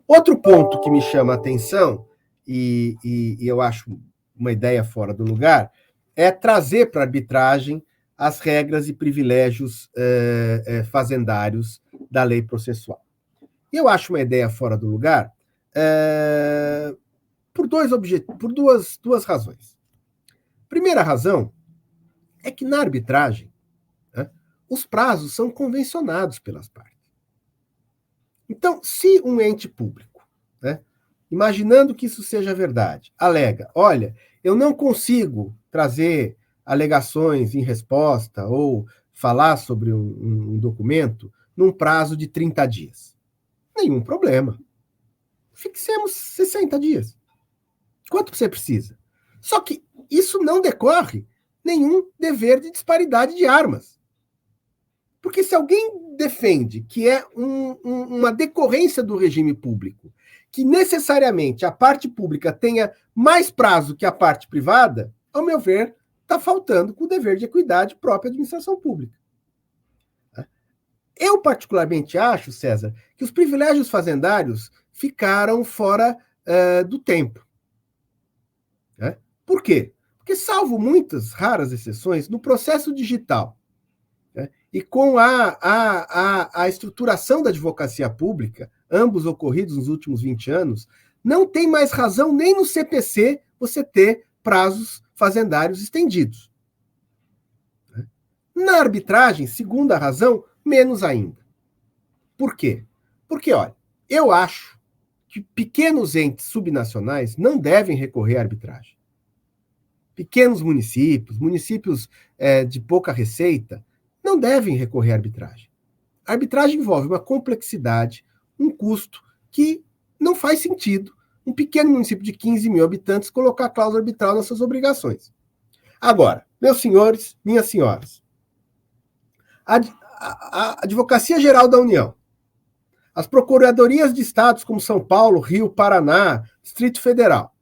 Outro ponto que me chama a atenção, e eu acho uma ideia fora do lugar, é trazer para a arbitragem as regras e privilégios fazendários da lei processual. E eu acho uma ideia fora do lugar por duas razões. Primeira razão é que na arbitragem, né, os prazos são convencionados pelas partes. Então, se um ente público, né, imaginando que isso seja verdade, alega, olha, eu não consigo trazer alegações em resposta ou falar sobre um documento num prazo de 30 dias. Nenhum problema. Fixemos 60 dias. Quanto você precisa? Só que isso não decorre nenhum dever de disparidade de armas. Porque se alguém defende que é uma decorrência do regime público, que necessariamente a parte pública tenha mais prazo que a parte privada, ao meu ver, está faltando com o dever de equidade própria da administração pública. Eu, particularmente, acho, César, que os privilégios fazendários ficaram fora do tempo. Né? Por quê? Porque, salvo muitas raras exceções, no processo digital, né, e com a estruturação da advocacia pública, ambos ocorridos nos últimos 20 anos, não tem mais razão nem no CPC você ter prazos fazendários estendidos. Né? Na arbitragem, segunda razão, menos ainda. Por quê? Porque, olha, eu acho que pequenos entes subnacionais não devem recorrer à arbitragem. Pequenos municípios, de pouca receita, não devem recorrer à arbitragem. A arbitragem envolve uma complexidade, um custo que não faz sentido um pequeno município de 15 mil habitantes colocar cláusula arbitral nas suas obrigações. Agora, meus senhores, minhas senhoras, a Advocacia Geral da União, as procuradorias de estados como São Paulo, Rio, Paraná, Distrito Federal,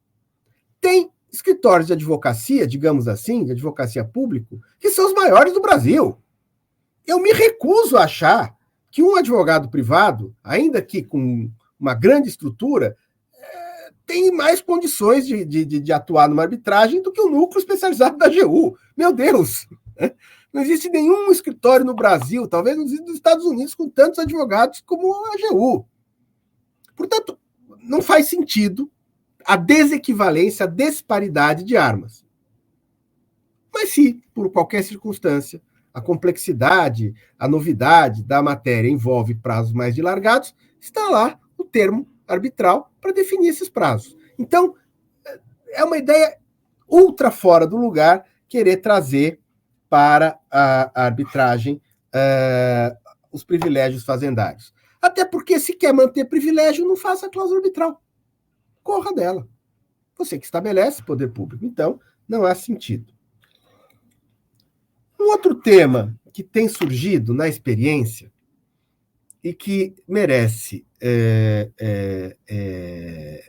têm escritórios de advocacia, digamos assim, de advocacia pública, que são os maiores do Brasil. Eu me recuso a achar que um advogado privado, ainda que com uma grande estrutura, tem mais condições de atuar numa arbitragem do que o núcleo especializado da AGU. Meu Deus! Não existe nenhum escritório no Brasil, talvez não exista nos Estados Unidos, com tantos advogados como a AGU. Portanto, não faz sentido a desequivalência, a disparidade de armas. Mas se, por qualquer circunstância, a complexidade, a novidade da matéria envolve prazos mais dilargados, está lá o termo arbitral para definir esses prazos. Então, é uma ideia ultra fora do lugar querer trazer para a arbitragem os privilégios fazendários. Até porque, se quer manter privilégio, não faça a cláusula arbitral. Corra dela. Você que estabelece poder público. Então, não há sentido. Um outro tema que tem surgido na experiência e que merece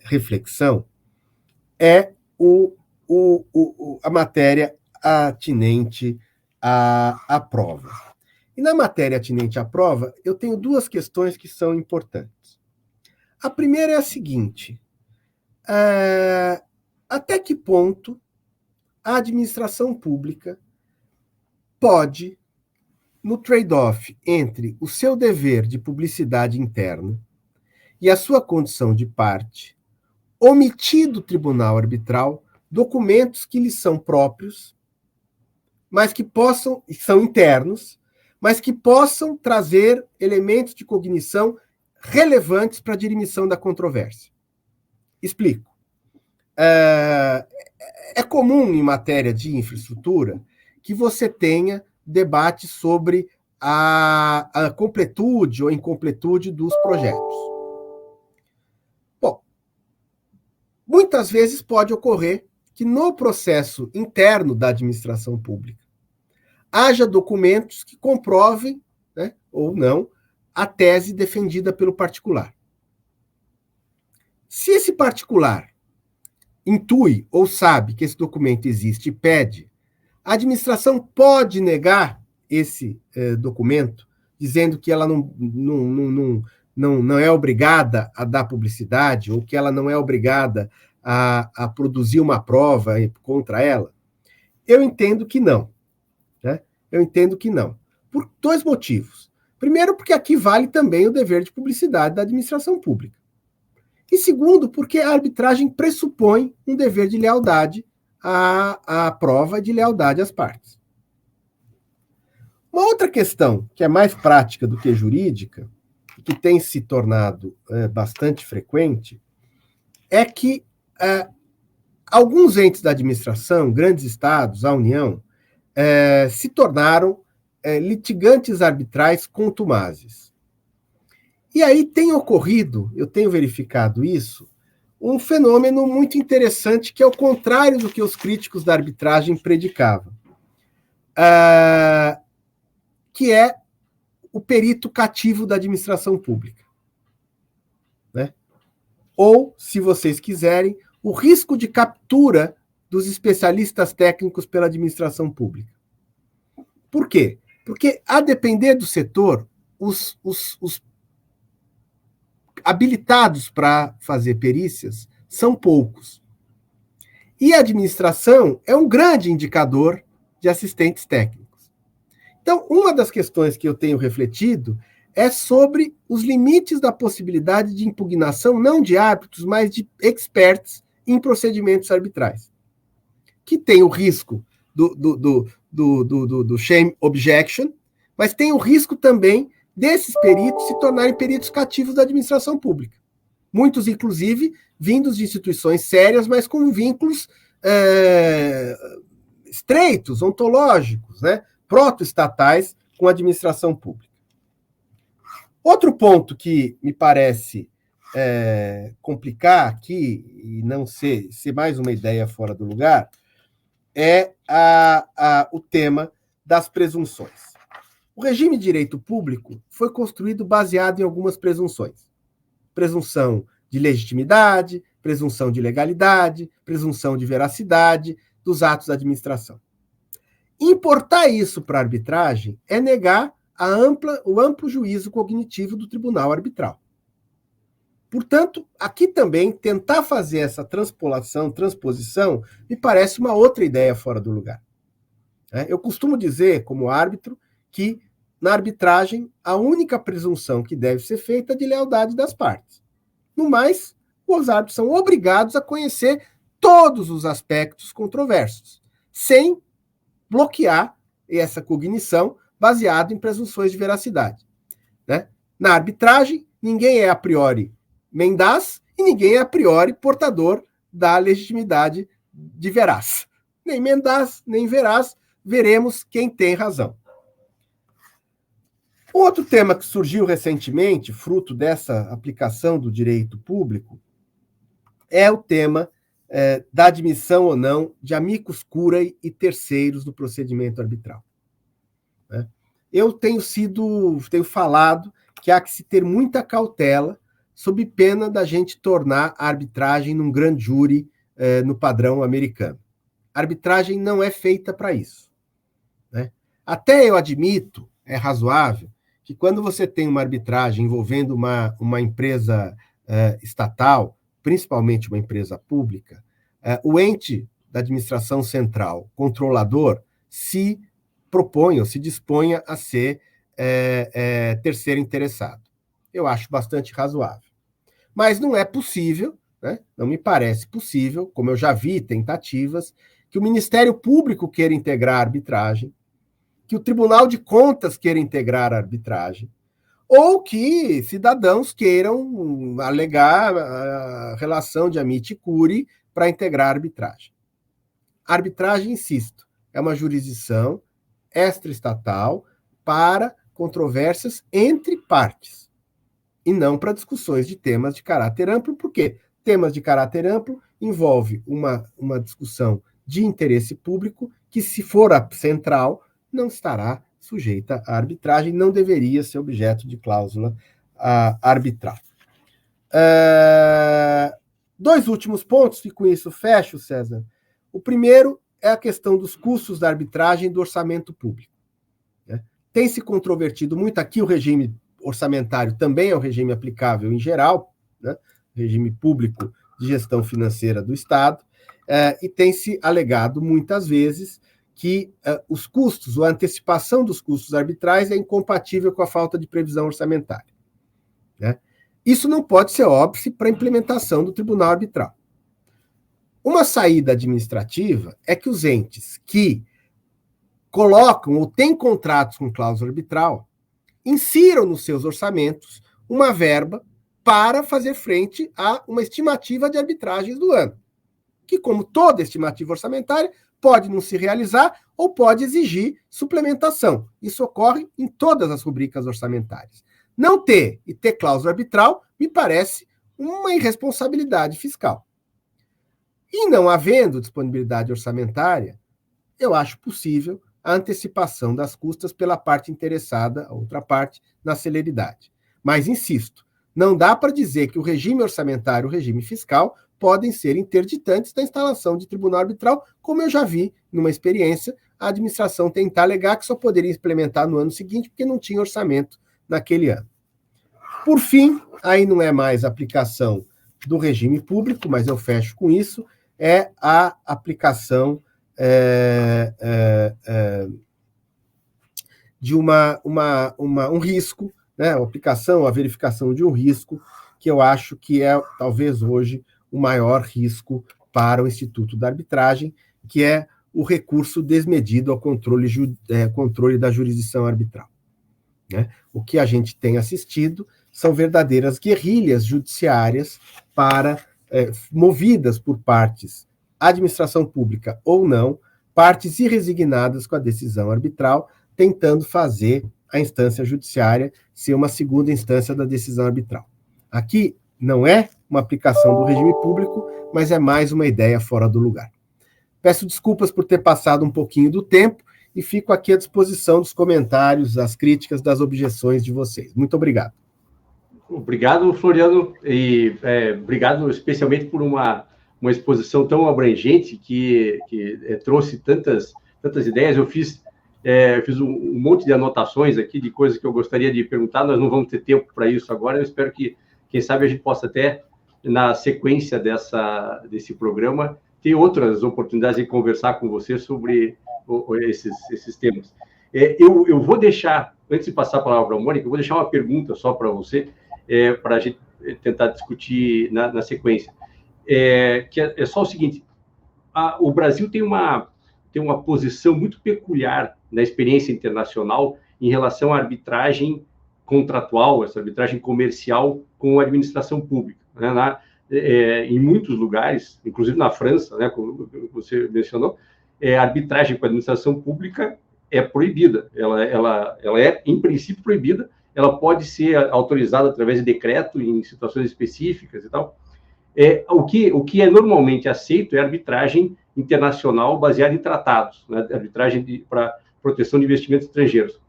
reflexão é a matéria atinente à prova. E na matéria atinente à prova, eu tenho duas questões que são importantes. A primeira é a seguinte: até que ponto a administração pública pode, no trade-off entre o seu dever de publicidade interna e a sua condição de parte, omitir do tribunal arbitral documentos que lhe são próprios, mas que possam, são internos, mas que possam trazer elementos de cognição relevantes para a dirimissão da controvérsia. Explico. É comum em matéria de infraestrutura que você tenha debate sobre a completude ou incompletude dos projetos. Bom, muitas vezes pode ocorrer que no processo interno da administração pública haja documentos que comprovem, né, ou não, a tese defendida pelo particular. Se esse particular intui ou sabe que esse documento existe e pede, a administração pode negar esse documento, dizendo que ela não é obrigada a dar publicidade ou que ela não é obrigada a produzir uma prova contra ela? Eu entendo que não. Né? Eu entendo que não. Por dois motivos. Primeiro, porque aqui vale também o dever de publicidade da administração pública. E segundo, porque a arbitragem pressupõe um dever de lealdade à prova e de lealdade às partes. Uma outra questão, que é mais prática do que jurídica, que tem se tornado bastante frequente, é que alguns entes da administração, grandes estados, a União, se tornaram litigantes arbitrais contumazes. E aí tem ocorrido, eu tenho verificado isso, um fenômeno muito interessante que é o contrário do que os críticos da arbitragem predicavam, que é o perito cativo da administração pública. Né? Ou, se vocês quiserem, o risco de captura dos especialistas técnicos pela administração pública. Por quê? Porque, a depender do setor, os habilitados para fazer perícias são poucos. E a administração é um grande indicador de assistentes técnicos. Então, uma das questões que eu tenho refletido é sobre os limites da possibilidade de impugnação, não de árbitros, mas de experts em procedimentos arbitrais, que tem o risco do shame objection, mas tem o risco também desses peritos se tornarem peritos cativos da administração pública. Muitos, inclusive, vindos de instituições sérias, mas com vínculos estreitos, ontológicos, né, proto-estatais com a administração pública. Outro ponto que me parece complicar aqui, e não ser mais uma ideia fora do lugar, é o tema das presunções. O regime de direito público foi construído baseado em algumas presunções. Presunção de legitimidade, presunção de legalidade, presunção de veracidade dos atos da administração. Importar isso para a arbitragem é negar o amplo juízo cognitivo do tribunal arbitral. Portanto, aqui também, tentar fazer essa transposição, me parece uma outra ideia fora do lugar. Eu costumo dizer, como árbitro, que na arbitragem, a única presunção que deve ser feita é de lealdade das partes. No mais, os árbitros são obrigados a conhecer todos os aspectos controversos, sem bloquear essa cognição baseado em presunções de veracidade. Né? Na arbitragem, ninguém é a priori mendaz e ninguém é a priori portador da legitimidade de veraz. Nem mendaz, nem veraz, veremos quem tem razão. Outro tema que surgiu recentemente, fruto dessa aplicação do direito público, é o tema da admissão ou não de amicus curiae e terceiros no procedimento arbitral. Né? Eu tenho falado que há que se ter muita cautela sob pena da gente tornar a arbitragem num grand jury no padrão americano. A arbitragem não é feita para isso. Né? Até eu admito, é razoável, que quando você tem uma arbitragem envolvendo uma empresa estatal, principalmente uma empresa pública, o ente da administração central, controlador, se propõe ou se disponha a ser terceiro interessado. Eu acho bastante razoável. Mas não é possível, né? Não me parece possível, como eu já vi tentativas, que o Ministério Público queira integrar a arbitragem, que o Tribunal de Contas queira integrar a arbitragem, ou que cidadãos queiram alegar a relação de amici curiae para integrar a arbitragem. A arbitragem, insisto, é uma jurisdição extraestatal para controvérsias entre partes, e não para discussões de temas de caráter amplo, porque temas de caráter amplo envolve uma discussão de interesse público que, se for a central, não estará sujeita à arbitragem, não deveria ser objeto de cláusula arbitral. Dois últimos pontos, e com isso fecho, César. O primeiro é a questão dos custos da arbitragem e do orçamento público. Né? Tem se controvertido muito aqui, o regime orçamentário também é um regime aplicável em geral, né? Regime público de gestão financeira do Estado, e tem se alegado muitas vezes que os custos, ou a antecipação dos custos arbitrais é incompatível com a falta de previsão orçamentária. Né? Isso não pode ser óbice para a implementação do tribunal arbitral. Uma saída administrativa é que os entes que colocam ou têm contratos com cláusula arbitral insiram nos seus orçamentos uma verba para fazer frente a uma estimativa de arbitragens do ano, que, como toda estimativa orçamentária, pode não se realizar ou pode exigir suplementação. Isso ocorre em todas as rubricas orçamentárias. Não ter e ter cláusula arbitral me parece uma irresponsabilidade fiscal. E não havendo disponibilidade orçamentária, eu acho possível a antecipação das custas pela parte interessada, a outra parte, na celeridade. Mas, insisto, não dá para dizer que o regime orçamentário e o regime fiscal podem ser interditantes da instalação de tribunal arbitral, como eu já vi numa experiência, a administração tentar alegar que só poderia implementar no ano seguinte porque não tinha orçamento naquele ano. Por fim, aí não é mais aplicação do regime público, mas eu fecho com isso, é a aplicação de um risco, né? A aplicação, a verificação de um risco, que eu acho que é, talvez hoje, o maior risco para o Instituto da Arbitragem, que é o recurso desmedido ao controle da jurisdição arbitral. Né? O que a gente tem assistido são verdadeiras guerrilhas judiciárias movidas por partes, administração pública ou não, partes irresignadas com a decisão arbitral, tentando fazer a instância judiciária ser uma segunda instância da decisão arbitral. Aqui não é uma aplicação do regime público, mas é mais uma ideia fora do lugar. Peço desculpas por ter passado um pouquinho do tempo e fico aqui à disposição dos comentários, das críticas, das objeções de vocês. Muito obrigado. Obrigado, Floriano, e obrigado especialmente por uma exposição tão abrangente que trouxe tantas ideias. Eu fiz um monte de anotações aqui de coisas que eu gostaria de perguntar, nós não vamos ter tempo para isso agora, eu espero que, quem sabe, a gente possa até, na sequência desse programa, ter outras oportunidades de conversar com você sobre esses temas. Eu vou deixar, antes de passar a palavra para a Mônica, eu vou deixar uma pergunta só para você, para a gente tentar discutir na sequência. Que é só o seguinte, o Brasil tem uma posição muito peculiar na experiência internacional em relação à arbitragem contratual, essa arbitragem comercial com a administração pública. Né? Em muitos lugares, inclusive na França, né, como você mencionou, a arbitragem com a administração pública é proibida. Ela é, em princípio, proibida. Ela pode ser autorizada através de decreto em situações específicas e tal. O que é normalmente aceito é arbitragem internacional baseada em tratados, né? Arbitragem para proteção de investimentos estrangeiros.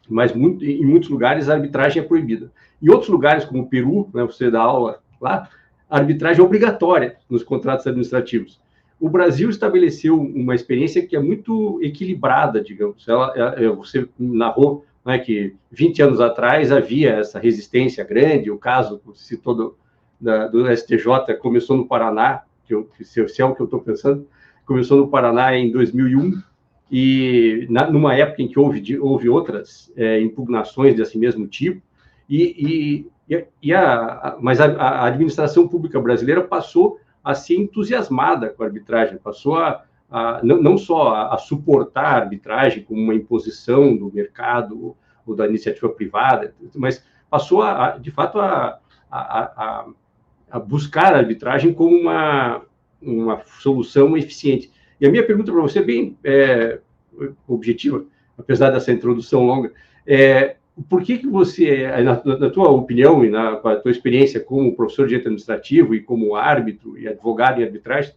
Mas em muitos lugares a arbitragem é proibida. Em outros lugares, como o Peru, né, você dá aula lá, a arbitragem é obrigatória nos contratos administrativos. O Brasil estabeleceu uma experiência que é muito equilibrada, digamos. Você narrou, né, que 20 anos atrás havia essa resistência grande, o caso, você citou do STJ, começou no Paraná, se é o que eu estou pensando, começou no Paraná em 2001, e numa época em que houve outras impugnações desse mesmo tipo, mas a administração pública brasileira passou a ser entusiasmada com a arbitragem, passou não só a suportar a arbitragem como uma imposição do mercado ou da iniciativa privada, mas passou, de fato, a buscar a arbitragem como uma solução eficiente. E a minha pergunta para você é bem objetiva, apesar dessa introdução longa. Por que você, na tua opinião e com a tua experiência como professor de direito administrativo e como árbitro e advogado em arbitragem,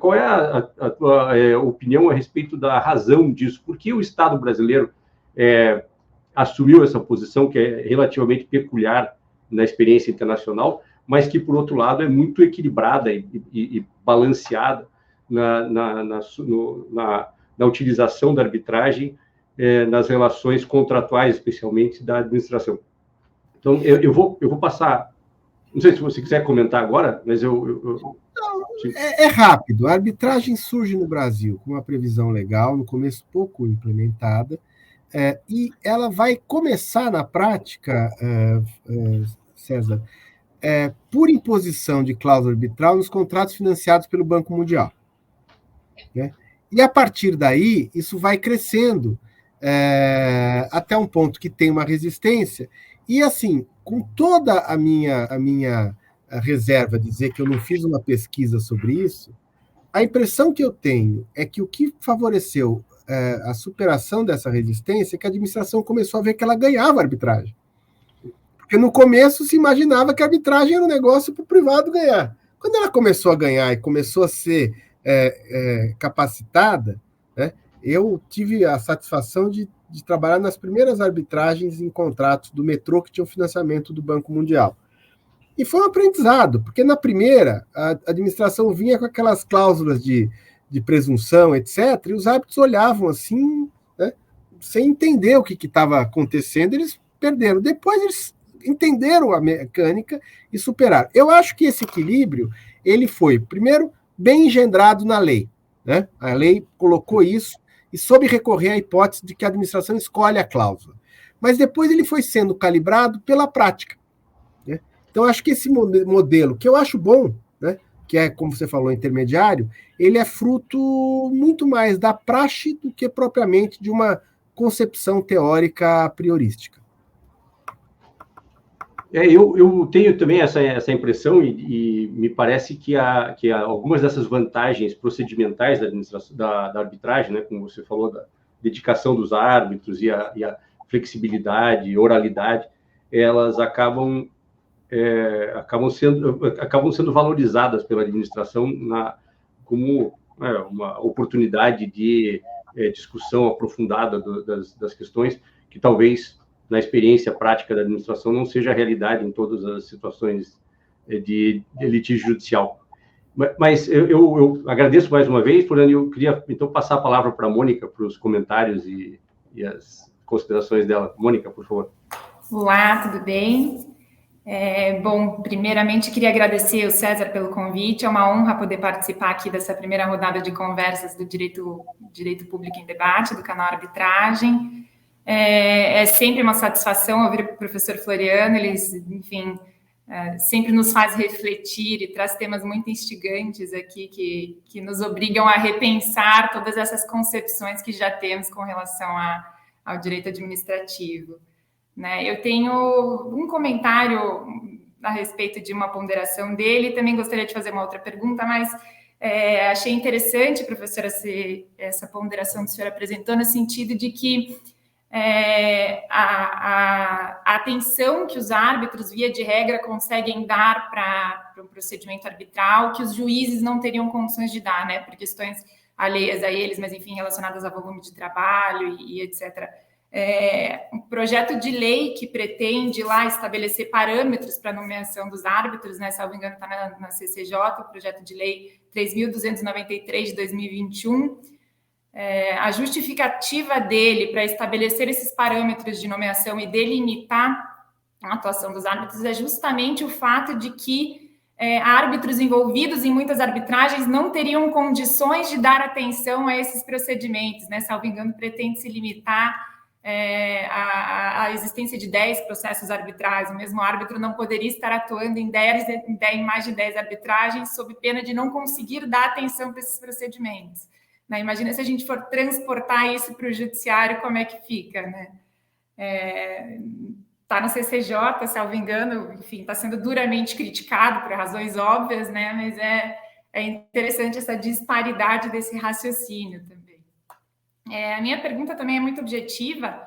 qual é a tua opinião a respeito da razão disso? Por que o Estado brasileiro assumiu essa posição que é relativamente peculiar na experiência internacional, mas que, por outro lado, é muito equilibrada e balanceada na utilização da arbitragem nas relações contratuais, especialmente da administração? Então, eu vou passar... Não sei se você quiser comentar agora, mas É rápido. A arbitragem surge no Brasil com uma previsão legal, no começo pouco implementada, e ela vai começar na prática, César, por imposição de cláusula arbitral nos contratos financiados pelo Banco Mundial. Né? E, a partir daí, isso vai crescendo até um ponto que tem uma resistência. E, assim, com toda a minha reserva, dizer que eu não fiz uma pesquisa sobre isso, a impressão que eu tenho é que o que favoreceu a superação dessa resistência é que a administração começou a ver que ela ganhava arbitragem. Porque no começo se imaginava que a arbitragem era um negócio para o privado ganhar. Quando ela começou a ganhar e começou a ser capacitada, né, eu tive a satisfação de trabalhar nas primeiras arbitragens em contratos do metrô que tinham financiamento do Banco Mundial. E foi um aprendizado, porque na primeira, a administração vinha com aquelas cláusulas de presunção, etc., e os árbitros olhavam assim, né, sem entender o que estava acontecendo, eles perderam. Depois eles entenderam a mecânica e superaram. Eu acho que esse equilíbrio, ele foi, primeiro, bem engendrado na lei, né? A lei colocou isso e soube recorrer à hipótese de que a administração escolhe a cláusula. Mas depois ele foi sendo calibrado pela prática, né? Então, acho que esse modelo, que eu acho bom, né, que é, como você falou, intermediário, ele é fruto muito mais da praxe do que propriamente de uma concepção teórica priorística. Eu tenho também essa impressão e me parece que algumas dessas vantagens procedimentais da administração da arbitragem, né, como você falou, da dedicação dos árbitros e a flexibilidade, oralidade, elas acabam sendo valorizadas pela administração como uma oportunidade de discussão aprofundada das questões que talvez na experiência prática da administração não seja a realidade em todas as situações de litígio judicial. Mas eu agradeço mais uma vez, Floriano, e eu queria então passar a palavra para a Mônica para os comentários e as considerações dela. Mônica, por favor. Olá, tudo bem? Bom, primeiramente queria agradecer ao César pelo convite, é uma honra poder participar aqui dessa primeira rodada de conversas do Direito Público em Debate, do canal Arbitragem. É sempre uma satisfação ouvir o professor Floriano, ele, enfim, sempre nos faz refletir e traz temas muito instigantes aqui que nos obrigam a repensar todas essas concepções que já temos com relação ao direito administrativo. Né? Eu tenho um comentário a respeito de uma ponderação dele, também gostaria de fazer uma outra pergunta, mas achei interessante, professora, essa ponderação que o senhor apresentou, no sentido de que a atenção que os árbitros, via de regra, conseguem dar para um procedimento arbitral, que os juízes não teriam condições de dar, né, por questões alheias a eles, mas, enfim, relacionadas a volume de trabalho e etc., um projeto de lei que pretende lá estabelecer parâmetros para a nomeação dos árbitros, né, salvo engano, está na CCJ, o projeto de lei 3.293 de 2021. A justificativa dele para estabelecer esses parâmetros de nomeação e delimitar a atuação dos árbitros é justamente o fato de que árbitros envolvidos em muitas arbitragens não teriam condições de dar atenção a esses procedimentos, né? Salvo engano, pretende se limitar a existência de 10 processos arbitrais. O mesmo árbitro não poderia estar atuando em mais de 10 arbitragens sob pena de não conseguir dar atenção para esses procedimentos. Né? Imagina se a gente for transportar isso para o judiciário, como é que fica, né? Está no CCJ, salvo engano, enfim, está sendo duramente criticado por razões óbvias, né? Mas é interessante essa disparidade desse raciocínio também. A minha pergunta também é muito objetiva.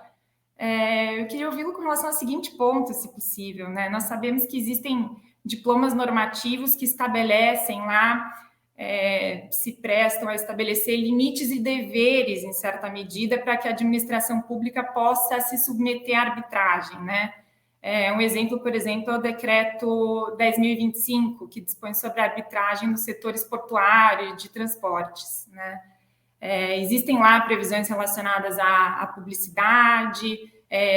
Eu queria ouvi-lo com relação ao seguinte ponto, se possível, né? Nós sabemos que existem diplomas normativos que estabelecem lá, se prestam a estabelecer limites e deveres, em certa medida, para que a administração pública possa se submeter à arbitragem, né? Um exemplo, por exemplo, é o decreto 10.025, que dispõe sobre a arbitragem nos setores portuário e de transportes, né? Existem lá previsões relacionadas à publicidade,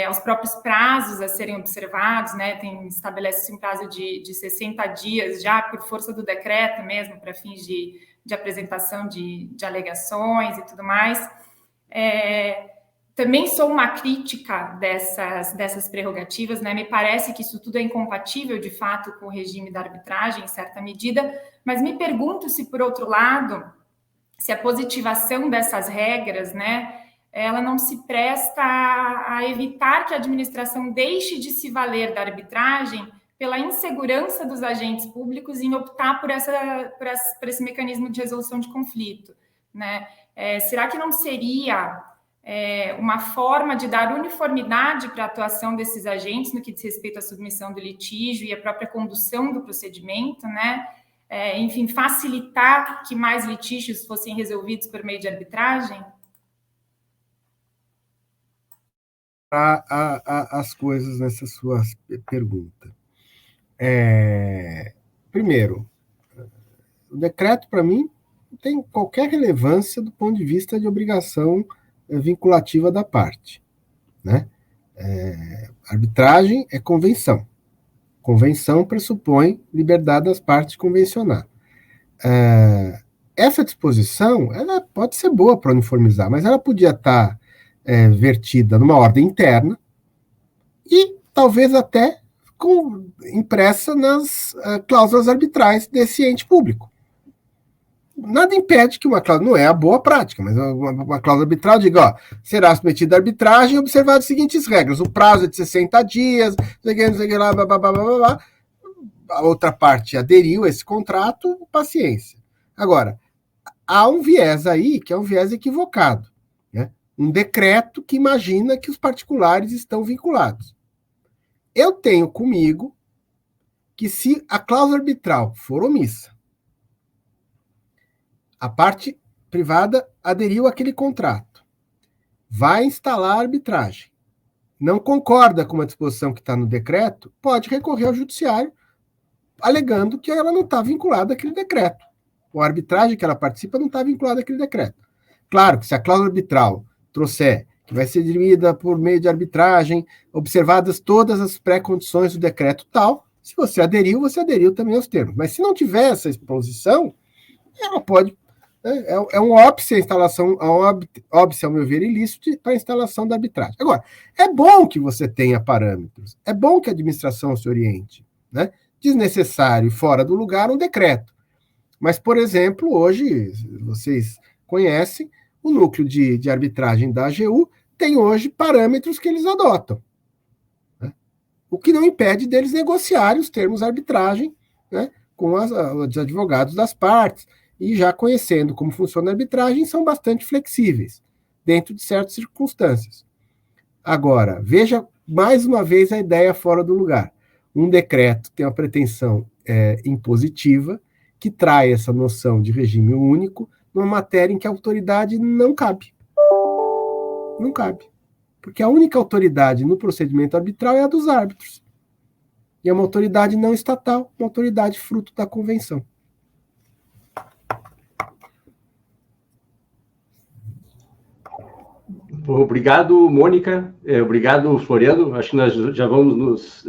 aos próprios prazos a serem observados, né? Estabelece-se um prazo de 60 dias, já por força do decreto mesmo, para fins de apresentação de alegações e tudo mais. Também sou uma crítica dessas prerrogativas, né? Me parece que isso tudo é incompatível, de fato, com o regime da arbitragem, em certa medida, mas me pergunto se, por outro lado, se a positivação dessas regras, né, ela não se presta a evitar que a administração deixe de se valer da arbitragem pela insegurança dos agentes públicos em optar por esse mecanismo de resolução de conflito, né? Será que não seria uma forma de dar uniformidade para a atuação desses agentes no que diz respeito à submissão do litígio e à própria condução do procedimento, né? Enfim, facilitar que mais litígios fossem resolvidos por meio de arbitragem? As coisas nessa sua pergunta. Primeiro, o decreto, para mim, não tem qualquer relevância do ponto de vista de obrigação vinculativa da parte, né? Arbitragem é convenção. Convenção pressupõe liberdade das partes de convencionar. Essa disposição, ela pode ser boa para uniformizar, mas ela podia estar vertida numa ordem interna e talvez até impressa nas cláusulas arbitrais desse ente público. Nada impede que uma cláusula, não é a boa prática, mas uma cláusula arbitral diga, ó, será submetida à arbitragem observado as seguintes regras, o prazo é de 60 dias, não sei que lá, blá, blá, blá, blá, blá. A outra parte aderiu a esse contrato, paciência. Agora, há um viés aí, que é um viés equivocado, né? Um decreto que imagina que os particulares estão vinculados. Eu tenho comigo que se a cláusula arbitral for omissa, a parte privada aderiu àquele contrato, vai instalar a arbitragem, não concorda com uma disposição que está no decreto, pode recorrer ao judiciário, alegando que ela não está vinculada àquele decreto. A arbitragem que ela participa não está vinculada àquele decreto. Claro que se a cláusula arbitral trouxer que vai ser dirimida por meio de arbitragem, observadas todas as pré-condições do decreto tal, se você aderiu também aos termos. Mas se não tiver essa exposição, ela pode... É um óbice a instalação, óbice, ao meu ver, ilícito para a instalação da arbitragem. Agora, é bom que você tenha parâmetros, é bom que a administração se oriente, né? Desnecessário e fora do lugar um decreto. Mas, por exemplo, hoje, vocês conhecem, o núcleo de arbitragem da AGU tem hoje parâmetros que eles adotam, né? O que não impede deles negociarem os termos de arbitragem, né, com os advogados das partes, e já conhecendo como funciona a arbitragem, são bastante flexíveis, dentro de certas circunstâncias. Agora, veja mais uma vez a ideia fora do lugar. Um decreto tem uma pretensão impositiva, que trai essa noção de regime único, numa matéria em que a autoridade não cabe. Não cabe. Porque a única autoridade no procedimento arbitral é a dos árbitros. E é uma autoridade não estatal, uma autoridade fruto da convenção. Obrigado, Mônica. Obrigado, Floriano. Acho que nós já vamos nos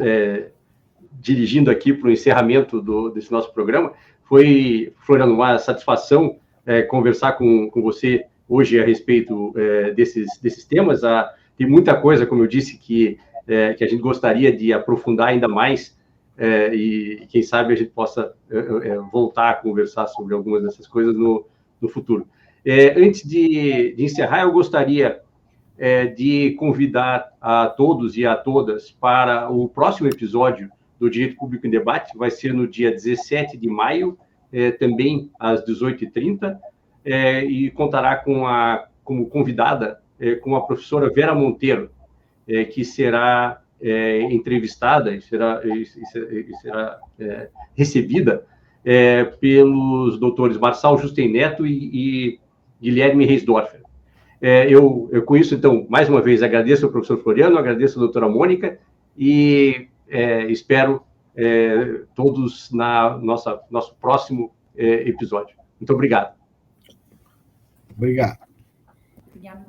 dirigindo aqui para o encerramento desse nosso programa. Foi, Floriano, uma satisfação conversar com você hoje a respeito desses temas. Tem muita coisa, como eu disse, que a gente gostaria de aprofundar ainda mais e quem sabe a gente possa voltar a conversar sobre algumas dessas coisas no futuro. Antes de encerrar, eu gostaria de convidar a todos e a todas para o próximo episódio do Direito Público em Debate, vai ser no dia 17 de maio, também às 18h30, e contará como convidada com a professora Vera Monteiro, que será entrevistada e será recebida pelos doutores Marçal Justen Neto e Guilherme Reisdorfer. Eu com isso, então, mais uma vez, agradeço ao professor Floriano, agradeço à doutora Mônica e espero todos nosso próximo episódio. Muito obrigado. Obrigado. Obrigada.